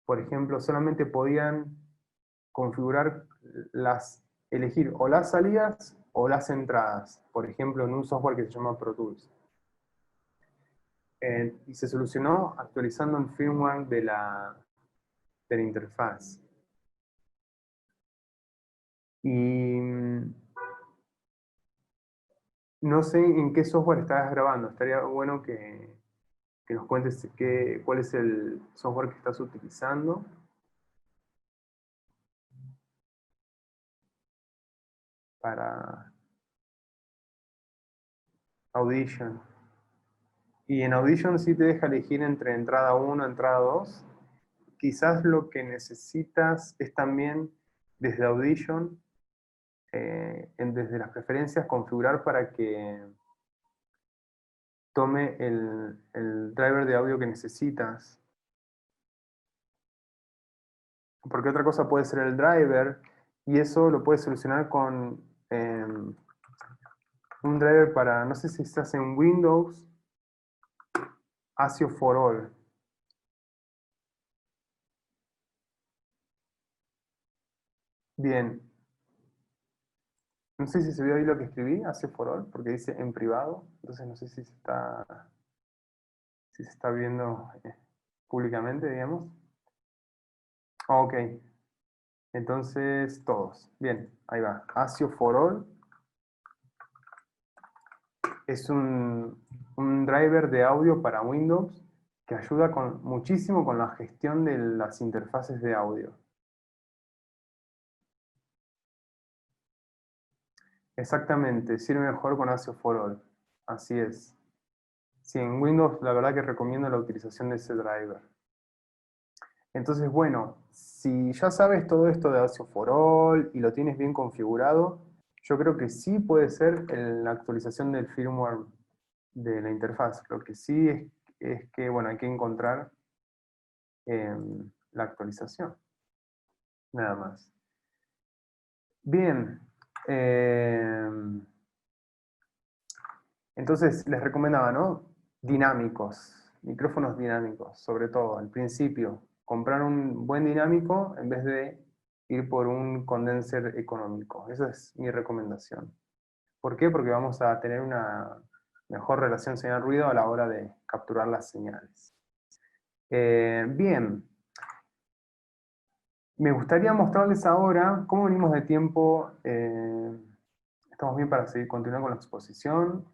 por ejemplo, solamente podían configurar elegir o las salidas o las entradas, por ejemplo, en un software que se llama Pro Tools. Y se solucionó actualizando el firmware de la interfaz. Y no sé en qué software estás grabando. Estaría bueno que nos cuentes cuál es el software que estás utilizando. Para Audition. Y en Audition sí te deja elegir entre entrada 1 y entrada 2. Quizás lo que necesitas es también desde Audition, desde las preferencias, configurar para que tome el driver de audio que necesitas. Porque otra cosa puede ser el driver, y eso lo puedes solucionar con un driver para, no sé si estás en Windows, ASIO for All. Bien. No sé si se vio ahí lo que escribí, ASIO for All, porque dice en privado, entonces no sé si se está viendo públicamente, digamos. Ok, entonces todos. Bien, ahí va. ASIO for All es un driver de audio para Windows que ayuda muchísimo con la gestión de las interfaces de audio. Exactamente, sirve mejor con ASIO for All. Así es. Sí, en Windows la verdad que recomiendo la utilización de ese driver. Entonces, bueno, si ya sabes todo esto de ASIO for All y lo tienes bien configurado, yo creo que sí puede ser la actualización del firmware de la interfaz. Lo que sí es que, bueno, hay que encontrar la actualización. Nada más. Bien. Entonces, les recomendaba, ¿no? Dinámicos, micrófonos dinámicos, sobre todo, al principio. Comprar un buen dinámico en vez de ir por un condenser económico. Esa es mi recomendación. ¿Por qué? Porque vamos a tener una mejor relación señal-ruido a la hora de capturar las señales. Bien. Me gustaría mostrarles ahora cómo venimos de tiempo. ¿Estamos bien para seguir continuando con la exposición?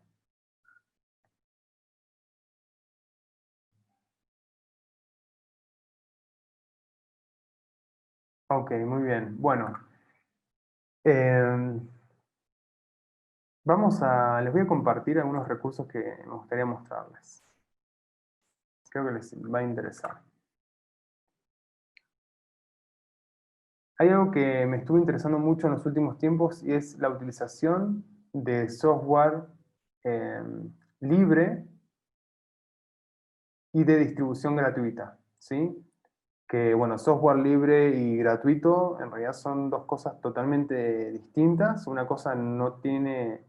Ok, muy bien. Bueno. Les voy a compartir algunos recursos que me gustaría mostrarles. Creo que les va a interesar. Hay algo que me estuvo interesando mucho en los últimos tiempos y es la utilización de software libre y de distribución gratuita, ¿sí? Que, bueno, software libre y gratuito en realidad son dos cosas totalmente distintas. Una cosa no tiene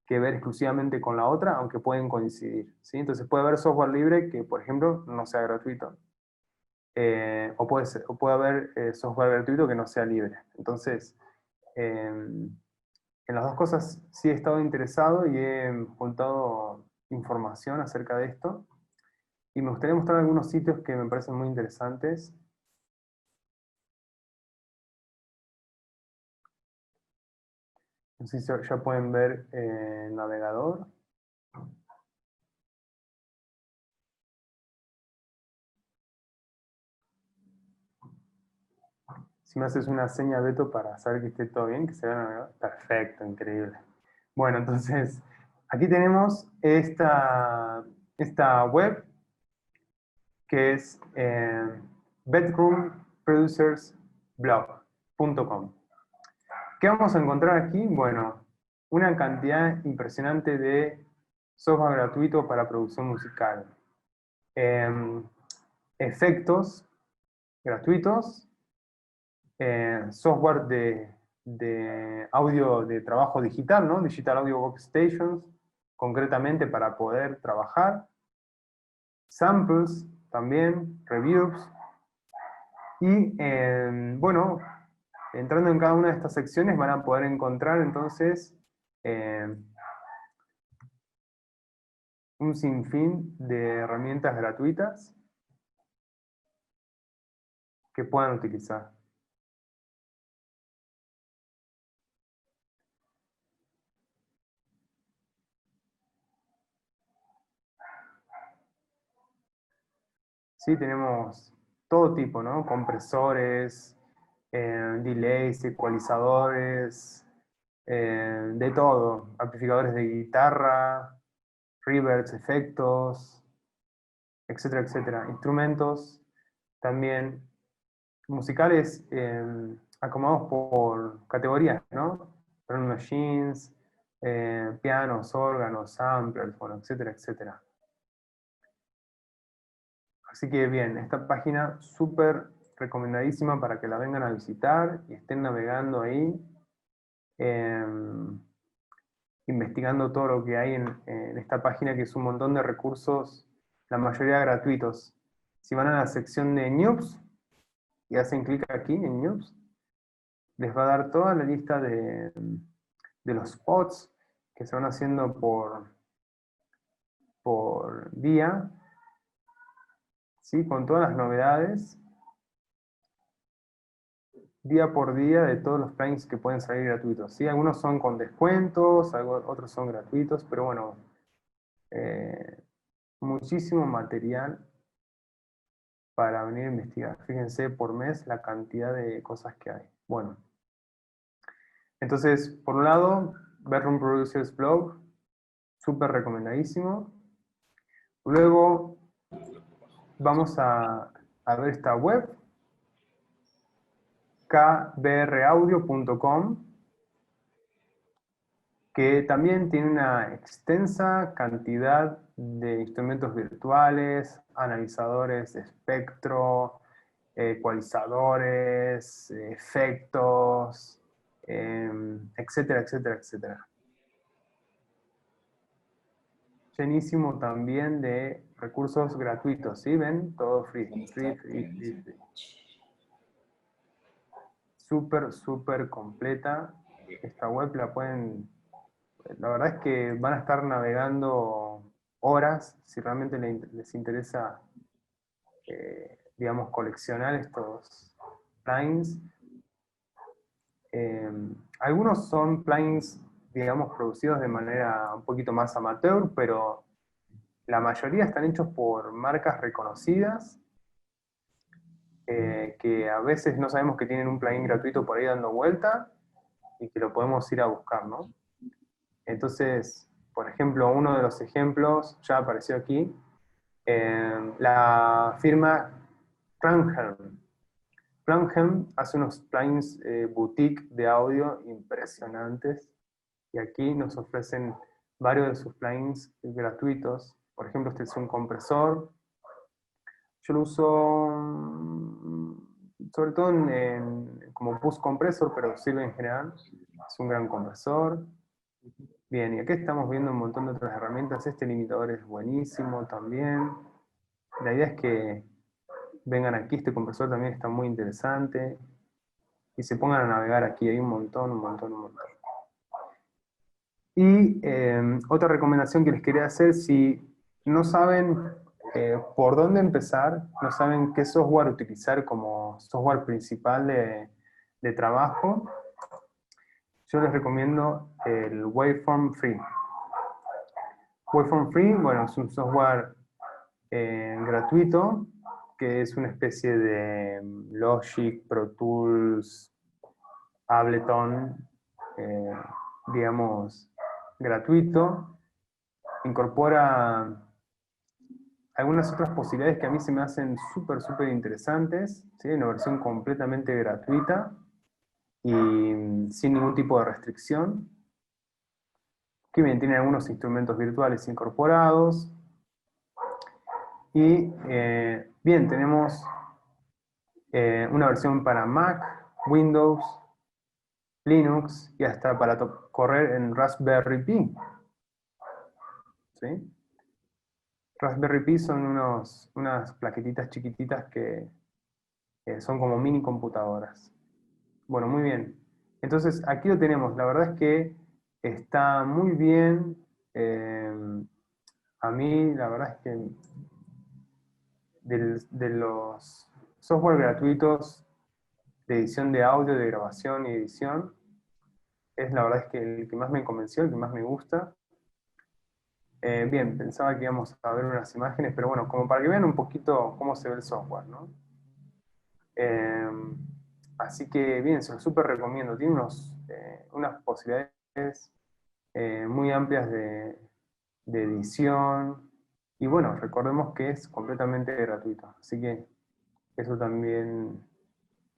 que ver exclusivamente con la otra, aunque pueden coincidir, ¿sí? Entonces puede haber software libre que, por ejemplo, no sea gratuito. O puede haber software gratuito que no sea libre. Entonces, en las dos cosas sí he estado interesado y he juntado información acerca de esto. Y me gustaría mostrar algunos sitios que me parecen muy interesantes. No sé si ya pueden ver el navegador. Si me haces una seña, Beto, para saber que esté todo bien, que se vea el navegador. Perfecto, increíble. Bueno, entonces, aquí tenemos esta web, que es bedroomproducersblog.com. ¿Qué vamos a encontrar aquí? Bueno, una cantidad impresionante de software gratuito para producción musical, efectos gratuitos, software de audio de trabajo digital, ¿no? Digital Audio Workstations, concretamente para poder trabajar, samples también, reviews, y bueno, entrando en cada una de estas secciones van a poder encontrar entonces un sinfín de herramientas gratuitas que puedan utilizar. Sí, tenemos todo tipo, ¿no? Compresores, delays, ecualizadores, de todo. Amplificadores de guitarra, reverbs, efectos, etcétera, etcétera. Instrumentos también musicales acomodados por categorías, ¿no? Drum machines, pianos, órganos, samplers, bueno, etcétera, etcétera. Así que bien, esta página súper recomendadísima para que la vengan a visitar y estén navegando ahí, investigando todo lo que hay en esta página, que es un montón de recursos, la mayoría gratuitos. Si van a la sección de News y hacen clic aquí en News, les va a dar toda la lista de los spots que se van haciendo por día, ¿sí? Con todas las novedades, día por día, de todos los plugins que pueden salir gratuitos, ¿sí? Algunos son con descuentos, otros son gratuitos, pero bueno, muchísimo material para venir a investigar. Fíjense por mes la cantidad de cosas que hay. Bueno, entonces, por un lado, Bedroom Producers Blog, súper recomendadísimo. Luego, vamos a ver esta web, kbraudio.com, que también tiene una extensa cantidad de instrumentos virtuales, analizadores de espectro, ecualizadores, efectos, etcétera, etcétera, etcétera. Llenísimo también de recursos gratuitos, ¿sí? ¿Ven? Todo free, free, free, free, free. Súper, súper completa. Esta web la pueden... La verdad es que van a estar navegando horas, si realmente les interesa, digamos, coleccionar estos plugins. Algunos son plugins, digamos, producidos de manera un poquito más amateur, pero la mayoría están hechos por marcas reconocidas, que a veces no sabemos que tienen un plugin gratuito por ahí dando vuelta, y que lo podemos ir a buscar, ¿no? Entonces, por ejemplo, uno de los ejemplos ya apareció aquí, la firma Cranhelm. Cranhelm hace unos plugins boutique de audio impresionantes, y aquí nos ofrecen varios de sus plugins gratuitos. Por ejemplo, este es un compresor. Yo lo uso sobre todo como bus compresor, pero sirve en general. Es un gran compresor. Bien, y aquí estamos viendo un montón de otras herramientas. Este limitador es buenísimo también. La idea es que vengan aquí, este compresor también está muy interesante. Y se pongan a navegar aquí, hay un montón, un montón, un montón. Y otra recomendación que les quería hacer, si no saben por dónde empezar, no saben qué software utilizar como software principal de trabajo, yo les recomiendo el Waveform Free. Waveform Free, bueno, es un software gratuito, que es una especie de Logic, Pro Tools, Ableton, digamos, gratuito. Incorpora algunas otras posibilidades que a mí se me hacen súper, súper interesantes, ¿sí? Una versión completamente gratuita y sin ningún tipo de restricción. que bien, tiene algunos instrumentos virtuales incorporados. Y bien, tenemos una versión para Mac, Windows, Linux y hasta para correr en Raspberry Pi. ¿Sí? Raspberry Pi son unas plaquetitas chiquititas que son como mini computadoras. Bueno, muy bien. Entonces, aquí lo tenemos. La verdad es que está muy bien. A mí, la verdad es que de los software gratuitos de edición de audio, de grabación y edición, es la verdad es que el que más me convenció, el que más me gusta. Bien, pensaba que íbamos a ver unas imágenes, pero bueno, como para que vean un poquito cómo se ve el software, ¿no? Eh, Así que bien, se lo súper recomiendo. Tiene unas posibilidades muy amplias de edición. Y bueno, recordemos que es completamente gratuito. Así que eso también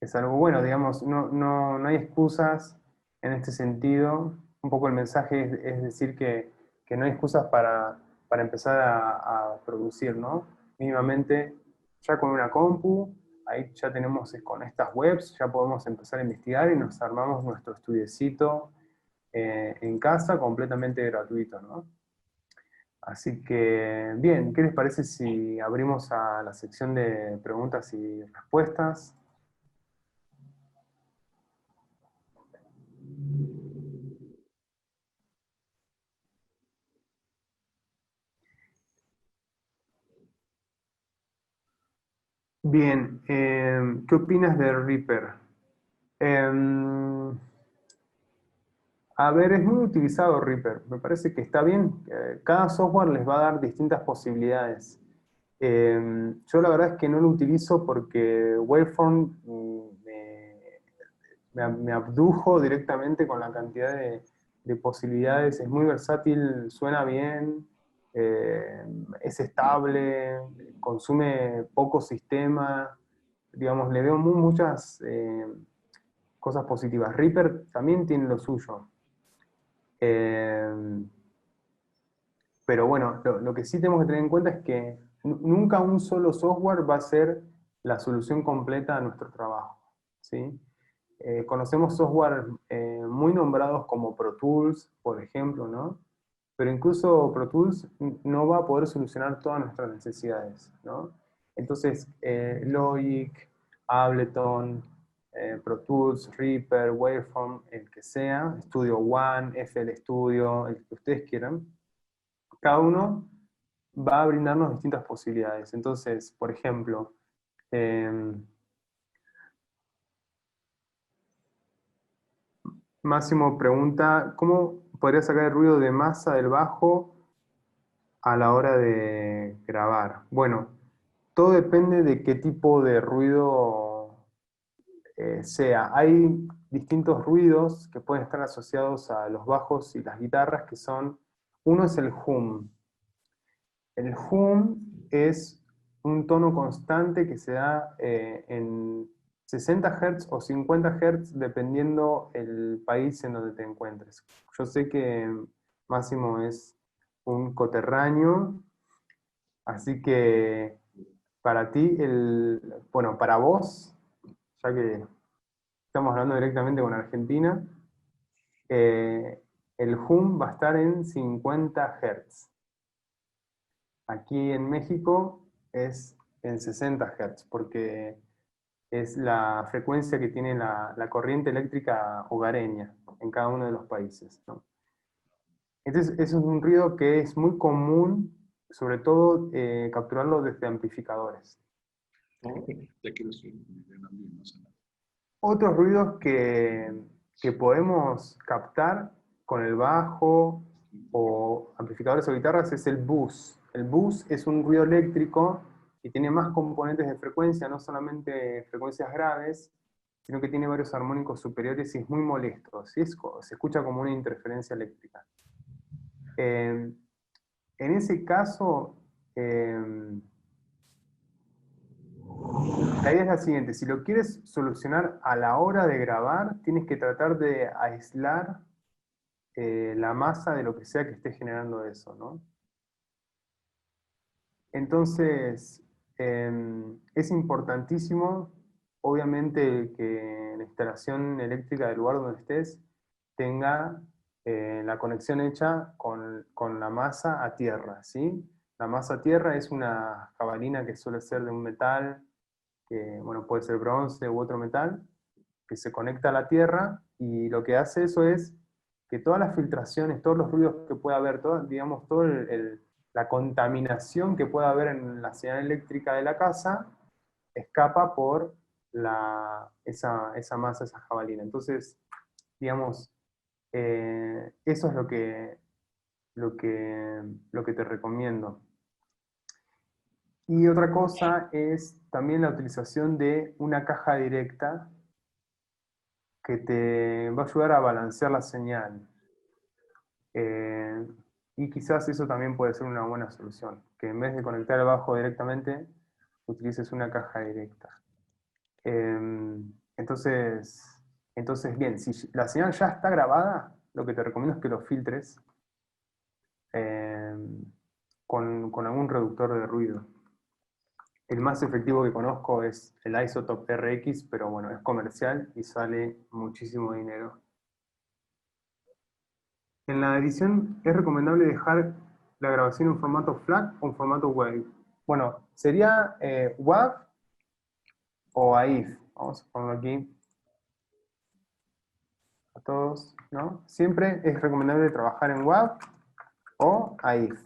es algo bueno, digamos, no hay excusas en este sentido. Un poco el mensaje es decir que no hay excusas para empezar a producir, ¿no? Mínimamente, ya con una compu, ahí ya tenemos con estas webs, ya podemos empezar a investigar y nos armamos nuestro estudiecito en casa completamente gratuito, ¿no? Así que, bien, ¿qué les parece si abrimos a la sección de preguntas y respuestas? Bien, ¿qué opinas de Reaper? Em, a ver, es muy utilizado Reaper, me parece que está bien. Cada software les va a dar distintas posibilidades. Yo la verdad es que no lo utilizo porque Waveform me abdujo directamente con la cantidad de posibilidades. Es muy versátil, suena bien, es estable, consume poco sistema. Digamos, le veo muchas cosas positivas. Reaper también tiene lo suyo. Eh, pero bueno, lo que sí tenemos que tener en cuenta es que nunca un solo software va a ser la solución completa a nuestro trabajo, ¿sí? Conocemos software muy nombrados como Pro Tools, por ejemplo, ¿no? Pero incluso Pro Tools no va a poder solucionar todas nuestras necesidades, ¿no? Entonces, Logic, Ableton, Pro Tools, Reaper, Waveform, el que sea, Studio One, FL Studio, el que ustedes quieran, cada uno va a brindarnos distintas posibilidades. Entonces, por ejemplo, Máximo pregunta, ¿cómo podría sacar el ruido de masa del bajo a la hora de grabar? Bueno, todo depende de qué tipo de ruido sea. Hay distintos ruidos que pueden estar asociados a los bajos y las guitarras, que son, uno es el hum. El hum es un tono constante que se da en 60 Hz o 50 Hz dependiendo el país en donde te encuentres. Yo sé que Máximo es un coterráneo, así que para ti, bueno, para vos, ya que estamos hablando directamente con Argentina, eh, el hum va a estar en 50 Hz. Aquí en México es en 60 Hz, porque es la frecuencia que tiene la corriente eléctrica hogareña en cada uno de los países, ¿no? Entonces, eso es un ruido que es muy común, sobre todo capturarlo desde amplificadores. Otros ruidos que podemos captar con el bajo o amplificadores o guitarras es el bus. El bus es un ruido eléctrico y tiene más componentes de frecuencia, no solamente frecuencias graves, sino que tiene varios armónicos superiores y es muy molesto. ¿Sí? Se escucha como una interferencia eléctrica. En ese caso, la idea es la siguiente: si lo quieres solucionar a la hora de grabar, tienes que tratar de aislar la masa de lo que sea que esté generando eso, ¿no? Entonces, es importantísimo, obviamente, que la instalación eléctrica del lugar donde estés tenga la conexión hecha con la masa a tierra, ¿sí? La masa a tierra es una jabalina que suele ser de un metal, que bueno, puede ser bronce u otro metal, que se conecta a la tierra, y lo que hace eso es que todas las filtraciones, todos los ruidos que pueda haber, digamos, toda la contaminación que pueda haber en la señal eléctrica de la casa, escapa por esa masa, esa jabalina. Entonces, digamos, eso es lo que te recomiendo. Y otra cosa es también la utilización de una caja directa que te va a ayudar a balancear la señal. Y quizás eso también puede ser una buena solución, que en vez de conectar el bajo directamente, utilices una caja directa. Entonces, bien, si la señal ya está grabada, lo que te recomiendo es que lo filtres con algún reductor de ruido. El más efectivo que conozco es el Isotope RX, pero bueno, es comercial y sale muchísimo dinero. En la edición es recomendable dejar la grabación en formato FLAC o en formato WAV. Bueno, sería WAV o AIF. Vamos a ponerlo aquí a todos, ¿no? Siempre es recomendable trabajar en WAV o AIF.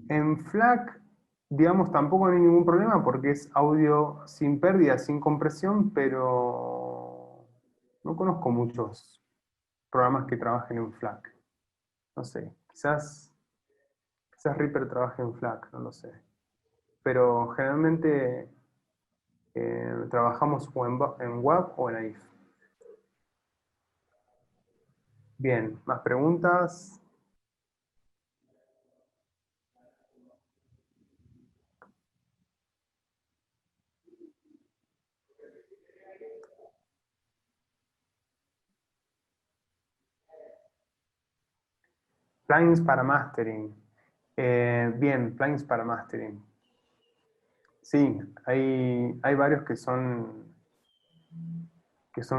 En FLAC, digamos, tampoco hay ningún problema porque es audio sin pérdida, sin compresión, pero no conozco muchos programas que trabajen en FLAC. No sé, quizás Reaper trabaje en FLAC, no lo sé. Pero generalmente trabajamos o en WAV o en AIF. Bien, ¿más preguntas? Plugins para mastering. Bien, plugins para mastering. Sí, hay varios que son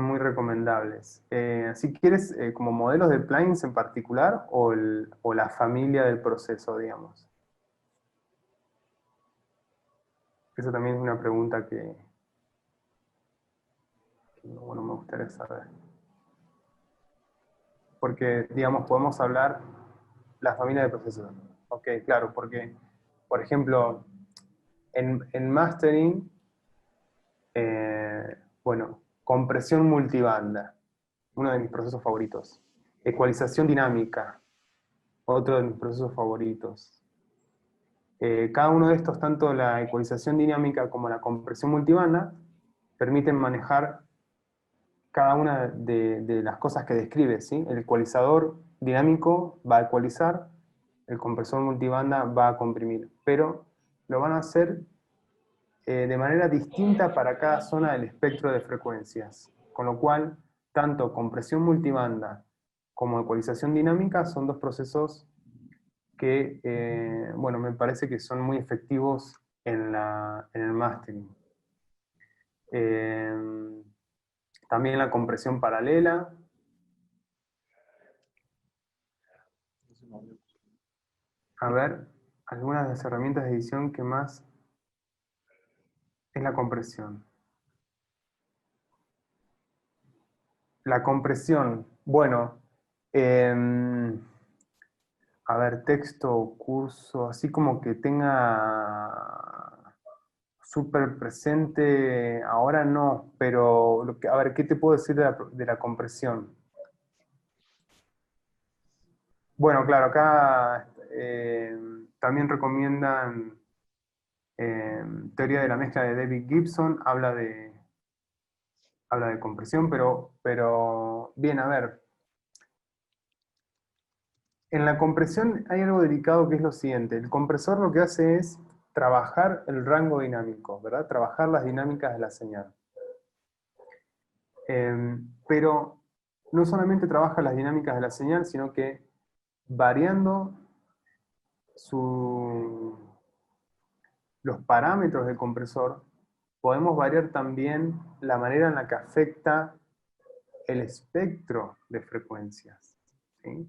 muy recomendables. Si quieres, como modelos de plugins en particular o la familia del proceso, digamos. Esa también es una pregunta que bueno, me gustaría saber. Porque, digamos, podemos hablar la familia de procesos. Ok, claro, porque, por ejemplo, en mastering, bueno, compresión multibanda, uno de mis procesos favoritos. Ecualización dinámica, otro de mis procesos favoritos. Cada uno de estos, tanto la ecualización dinámica como la compresión multibanda, permiten manejar cada una de las cosas que describe, ¿sí? El ecualizador dinámico va a ecualizar, el compresor multibanda va a comprimir, pero lo van a hacer de manera distinta para cada zona del espectro de frecuencias, con lo cual tanto compresión multibanda como ecualización dinámica son dos procesos que, bueno, me parece que son muy efectivos en el mastering. También la compresión paralela. A ver, algunas de las herramientas de edición que más es la compresión. La compresión, bueno, a ver, texto, curso, así como que tenga súper presente, ahora no, pero, a ver, ¿qué te puedo decir de la compresión? Bueno, claro, acá también recomiendan teoría de la mezcla de David Gibson, habla de compresión, pero bien, a ver, en la compresión hay algo delicado que es lo siguiente, el compresor lo que hace es trabajar el rango dinámico, ¿verdad? Trabajar las dinámicas de la señal. Pero no solamente trabaja las dinámicas de la señal, sino que variando los parámetros del compresor, podemos variar también la manera en la que afecta el espectro de frecuencias, ¿sí?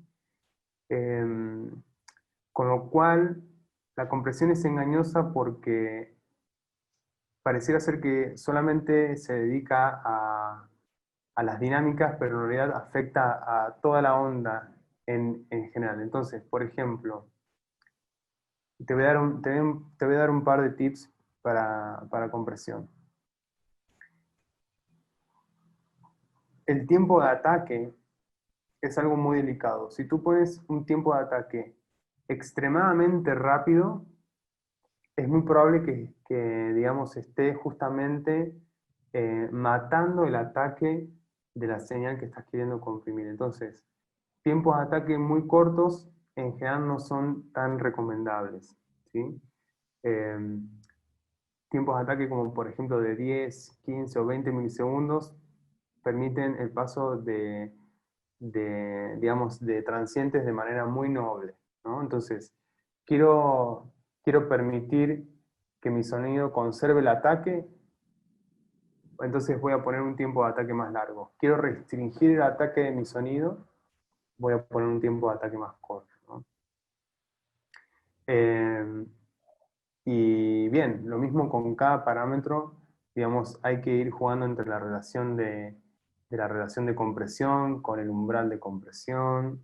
Con lo cual, la compresión es engañosa porque pareciera ser que solamente se dedica a las dinámicas, pero en realidad afecta a toda la onda en general. Entonces, por ejemplo, te voy a dar te voy a dar un par de tips para compresión. El tiempo de ataque es algo muy delicado. Si tú pones un tiempo de ataque extremadamente rápido, es muy probable digamos, esté justamente matando el ataque de la señal que estás queriendo comprimir. Entonces, tiempos de ataque muy cortos en general no son tan recomendables, ¿sí? Eh, tiempos de ataque como por ejemplo de 10, 15 o 20 milisegundos permiten el paso digamos, de transientes de manera muy noble, ¿no? Entonces, quiero permitir que mi sonido conserve el ataque, entonces voy a poner un tiempo de ataque más largo. Quiero restringir el ataque de mi sonido, voy a poner un tiempo de ataque más corto, ¿no? Y bien, lo mismo con cada parámetro, digamos, hay que ir jugando entre la relación de la relación de compresión con el umbral de compresión.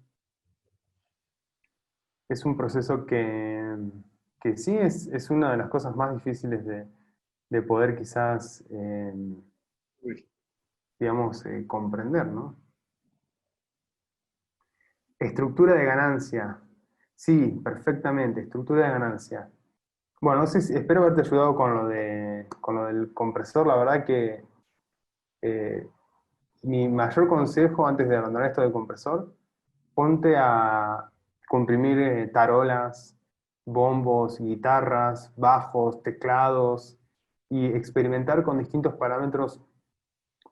Es un proceso que sí es una de las cosas más difíciles de poder quizás, digamos, comprender, ¿no? Estructura de ganancia. Sí, perfectamente, estructura de ganancia. Bueno, no sé espero haberte ayudado con lo del compresor. La verdad que eh, mi mayor consejo antes de abandonar esto del compresor, ponte a comprimir tarolas, bombos, guitarras, bajos, teclados, y experimentar con distintos parámetros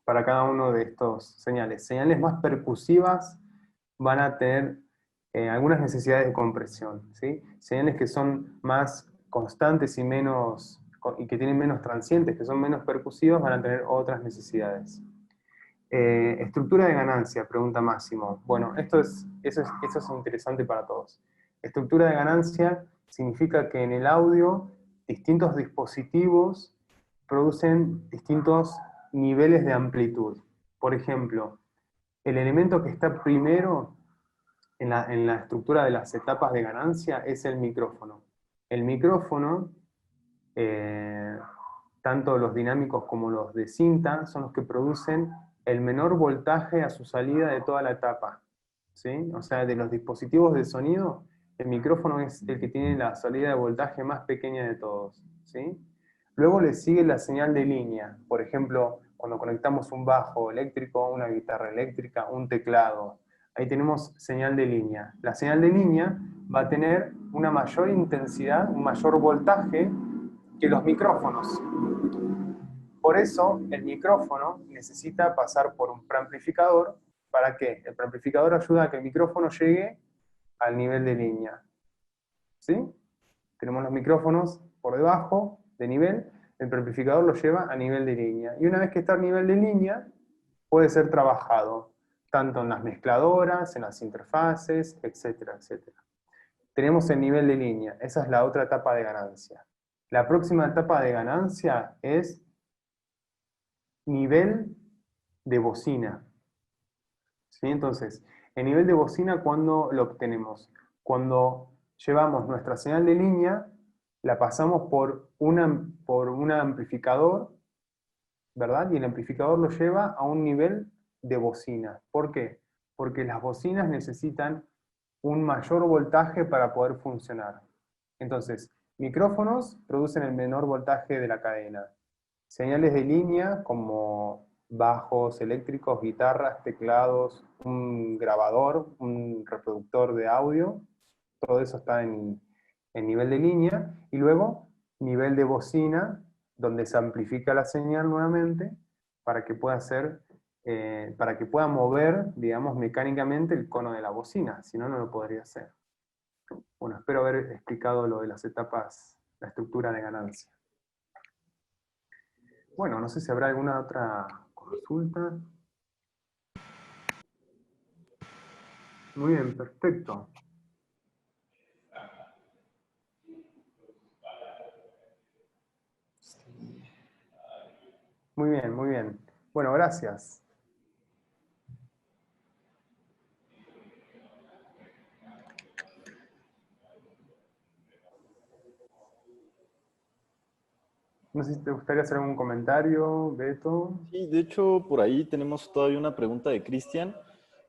para cada uno de estos señales. Señales más percusivas van a tener algunas necesidades de compresión, ¿sí? Señales que son más constantes y que tienen menos transientes, que son menos percusivas, van a tener otras necesidades. Estructura de ganancia, pregunta Máximo. Bueno, eso es interesante para todos. Estructura de ganancia significa que en el audio distintos dispositivos producen distintos niveles de amplitud. Por ejemplo, el elemento que está primero en la estructura de las etapas de ganancia es el micrófono. El micrófono, eh, tanto los dinámicos como los de cinta, son los que producen el menor voltaje a su salida de toda la etapa, ¿sí? O sea, de los dispositivos de sonido, el micrófono es el que tiene la salida de voltaje más pequeña de todos, ¿sí? Luego le sigue la señal de línea, por ejemplo, cuando conectamos un bajo eléctrico, una guitarra eléctrica, un teclado, ahí tenemos señal de línea. La señal de línea va a tener una mayor intensidad, un mayor voltaje que los micrófonos. Por eso el micrófono necesita pasar por un preamplificador. ¿Para qué? El preamplificador ayuda a que el micrófono llegue al nivel de línea. ¿Sí? Tenemos los micrófonos por debajo de nivel, el preamplificador lo lleva a nivel de línea. Y una vez que está a nivel de línea, puede ser trabajado, tanto en las mezcladoras, en las interfaces, etcétera, etcétera. Tenemos el nivel de línea, esa es la otra etapa de ganancia. La próxima etapa de ganancia es nivel de bocina. ¿Sí? Entonces, el nivel de bocina, ¿cuándo lo obtenemos? Cuando llevamos nuestra señal de línea, la pasamos por un amplificador, ¿verdad? Y el amplificador lo lleva a un nivel de bocina. ¿Por qué? Porque las bocinas necesitan un mayor voltaje para poder funcionar. Entonces, micrófonos producen el menor voltaje de la cadena. Señales de línea como bajos eléctricos, guitarras, teclados, un grabador, un reproductor de audio, todo eso está en nivel de línea. Y luego, nivel de bocina, donde se amplifica la señal nuevamente para que pueda ser para que pueda mover, digamos, mecánicamente el cono de la bocina, si no, no lo podría hacer. Bueno, espero haber explicado lo de las etapas, la estructura de ganancia. Bueno, no sé si habrá alguna otra consulta. Muy bien, perfecto. Muy bien, muy bien. Bueno, gracias. No sé si te gustaría hacer algún comentario, Beto. Sí, de hecho, por ahí tenemos todavía una pregunta de Cristian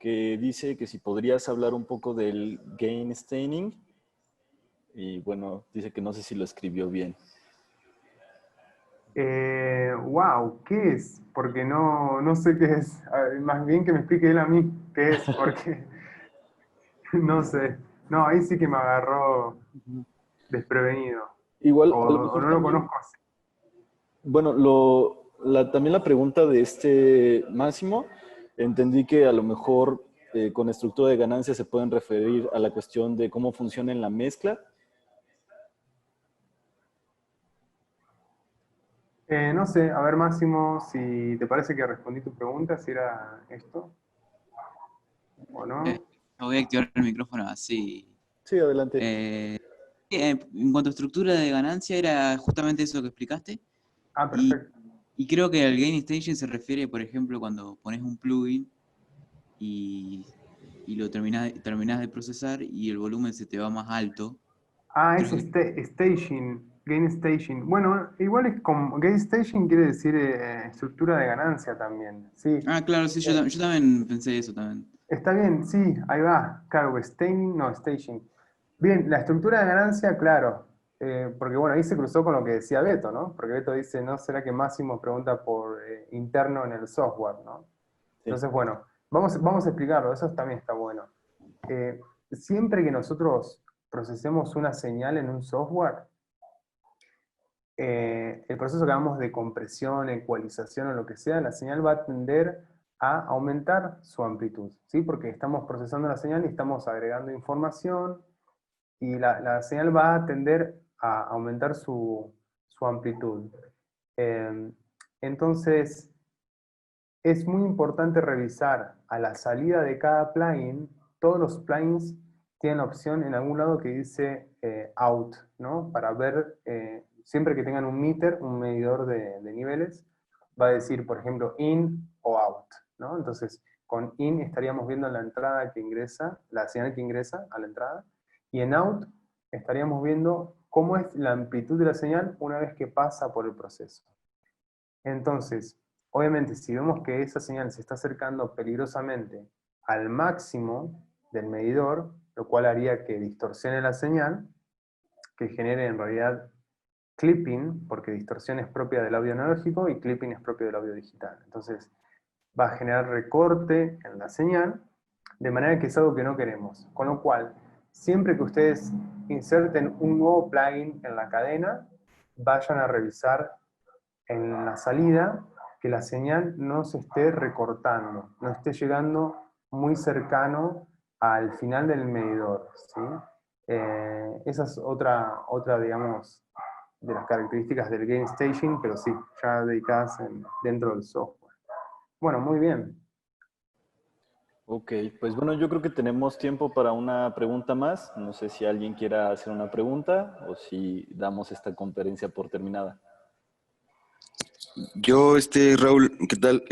que dice que si podrías hablar un poco del gain staining. Y bueno, dice que no sé si lo escribió bien. Wow, ¿qué es? Porque no sé qué es. A ver, más bien que me explique él a mí qué es, porque no sé. No, ahí sí que me agarró desprevenido. Igual, a lo O mejor no lo también, conozco así. bueno, también la pregunta de este Máximo, entendí que a lo mejor con estructura de ganancia se pueden referir a la cuestión de cómo funciona en la mezcla. No sé, a ver, Máximo, si te parece que respondí tu pregunta, si era esto o Eh, no. Voy a activar el micrófono así. Sí, adelante. En cuanto a estructura de ganancia, era justamente eso que explicaste. Ah, Y, perfecto. y creo que el gain staging se refiere, por ejemplo, cuando pones un plugin y, y lo terminás de procesar y el volumen se te va más alto. Ah, es Creo que. staging, gain staging. Bueno, igual es como, gain staging quiere decir estructura de ganancia también. Sí, Ah, claro, sí, yo también pensé eso también. está bien, sí, ahí va. Claro, staging, no, staging. Bien, la estructura de ganancia, claro. Porque bueno, ahí se cruzó con lo que decía Beto, ¿no? Porque Beto dice, ¿no será que Máximo pregunta por interno en el software, ¿no? Sí. Entonces, bueno, vamos a explicarlo, eso también está bueno. Siempre que nosotros procesemos una señal en un software, el proceso que hagamos de compresión, ecualización o lo que sea, la señal va a tender a aumentar su amplitud, ¿sí? Porque estamos procesando la señal y estamos agregando información y la señal va a tender a aumentar su amplitud. Eh, entonces, es muy importante revisar a la salida de cada plugin. Todos los plugins tienen la opción en algún lado que dice out, ¿no? Para ver, siempre que tengan un meter, un medidor de niveles, va a decir, por ejemplo, in o out, ¿no? Entonces, con in estaríamos viendo la entrada que ingresa, la señal que ingresa a la entrada, y en out estaríamos viendo cómo es la amplitud de la señal una vez que pasa por el proceso. Entonces, obviamente, si vemos que esa señal se está acercando peligrosamente al máximo del medidor, lo cual haría que distorsione la señal, que genere en realidad clipping, porque distorsión es propia del audio analógico y clipping es propio del audio digital. Entonces, va a generar recorte en la señal, de manera que es algo que no queremos. Con lo cual, siempre que ustedes inserten un nuevo plugin en la cadena, vayan a revisar en la salida que la señal no se esté recortando, no esté llegando muy cercano al final del medidor, ¿sí? Esa es otra, digamos, de las características del gain staging, pero sí, ya dedicadas dentro del software. Bueno, muy bien. Ok, pues bueno, yo creo que tenemos tiempo para una pregunta más. No sé si alguien quiera hacer una pregunta o si damos esta conferencia por terminada. Yo, Raúl, ¿qué tal?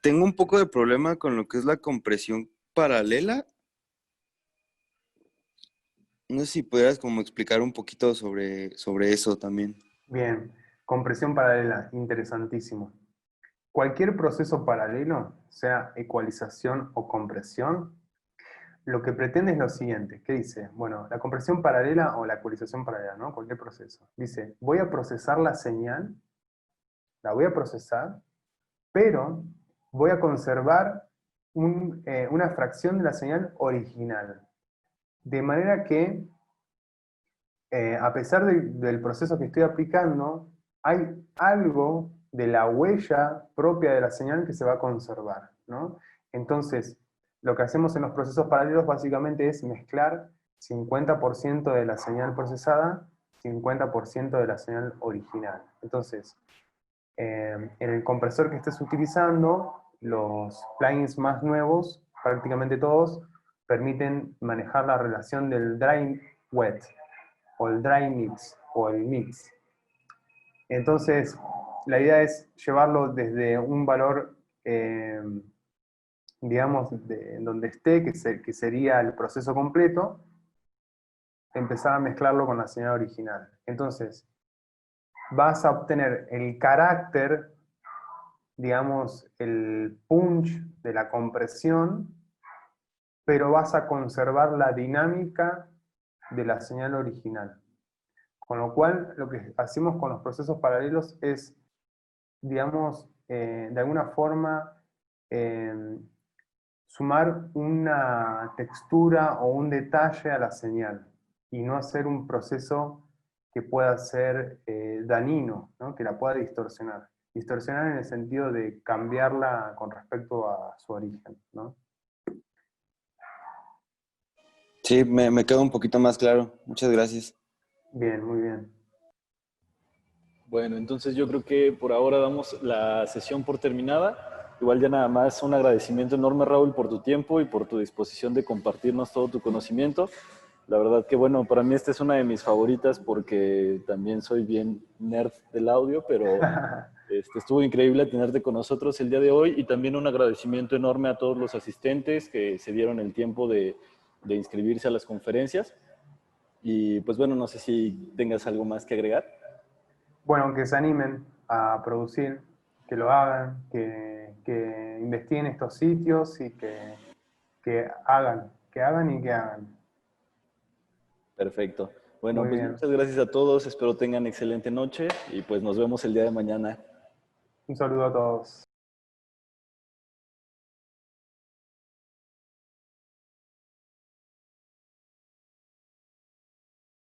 Tengo un poco de problema con lo que es la compresión paralela. No sé si pudieras como explicar un poquito sobre eso también. Bien, compresión paralela, interesantísimo. Cualquier proceso paralelo, sea ecualización o compresión, lo que pretende es lo siguiente. ¿Qué dice? Bueno, la compresión paralela o la ecualización paralela, ¿no? Cualquier proceso. Dice, voy a procesar la señal, la voy a procesar, pero voy a conservar una fracción de la señal original. De manera que, a pesar del proceso que estoy aplicando, hay algo de la huella propia de la señal que se va a conservar, ¿no? Entonces, lo que hacemos en los procesos paralelos básicamente es mezclar 50% de la señal procesada, 50% de la señal original. Entonces, en el compresor que estés utilizando, los plugins más nuevos, prácticamente todos, permiten manejar la relación del dry wet, o el dry mix, o el mix. Entonces, la idea es llevarlo desde un valor, digamos, donde esté, que sería el proceso completo, empezar a mezclarlo con la señal original. Entonces, vas a obtener el carácter, digamos, el punch de la compresión, pero vas a conservar la dinámica de la señal original. Con lo cual, lo que hacemos con los procesos paralelos es, digamos, de alguna forma, sumar una textura o un detalle a la señal, y no hacer un proceso que pueda ser dañino, ¿no? Que la pueda distorsionar. Distorsionar en el sentido de cambiarla con respecto a su origen, ¿no? Sí, me queda un poquito más claro. Muchas gracias. Bien, muy bien. Bueno, entonces yo creo que por ahora damos la sesión por terminada. Igual ya nada más un agradecimiento enorme, Raúl, por tu tiempo y por tu disposición de compartirnos todo tu conocimiento. La verdad que, bueno, para mí esta es una de mis favoritas porque también soy bien nerd del audio, pero estuvo increíble tenerte con nosotros el día de hoy, y también un agradecimiento enorme a todos los asistentes que se dieron el tiempo de inscribirse a las conferencias. Y pues bueno, no sé si tengas algo más que agregar. Bueno, que se animen a producir, que lo hagan, que investiguen estos sitios y que hagan y que hagan. Perfecto. Bueno, Muy pues bien. muchas gracias a todos. Espero tengan excelente noche y pues nos vemos el día de mañana. Un saludo a todos.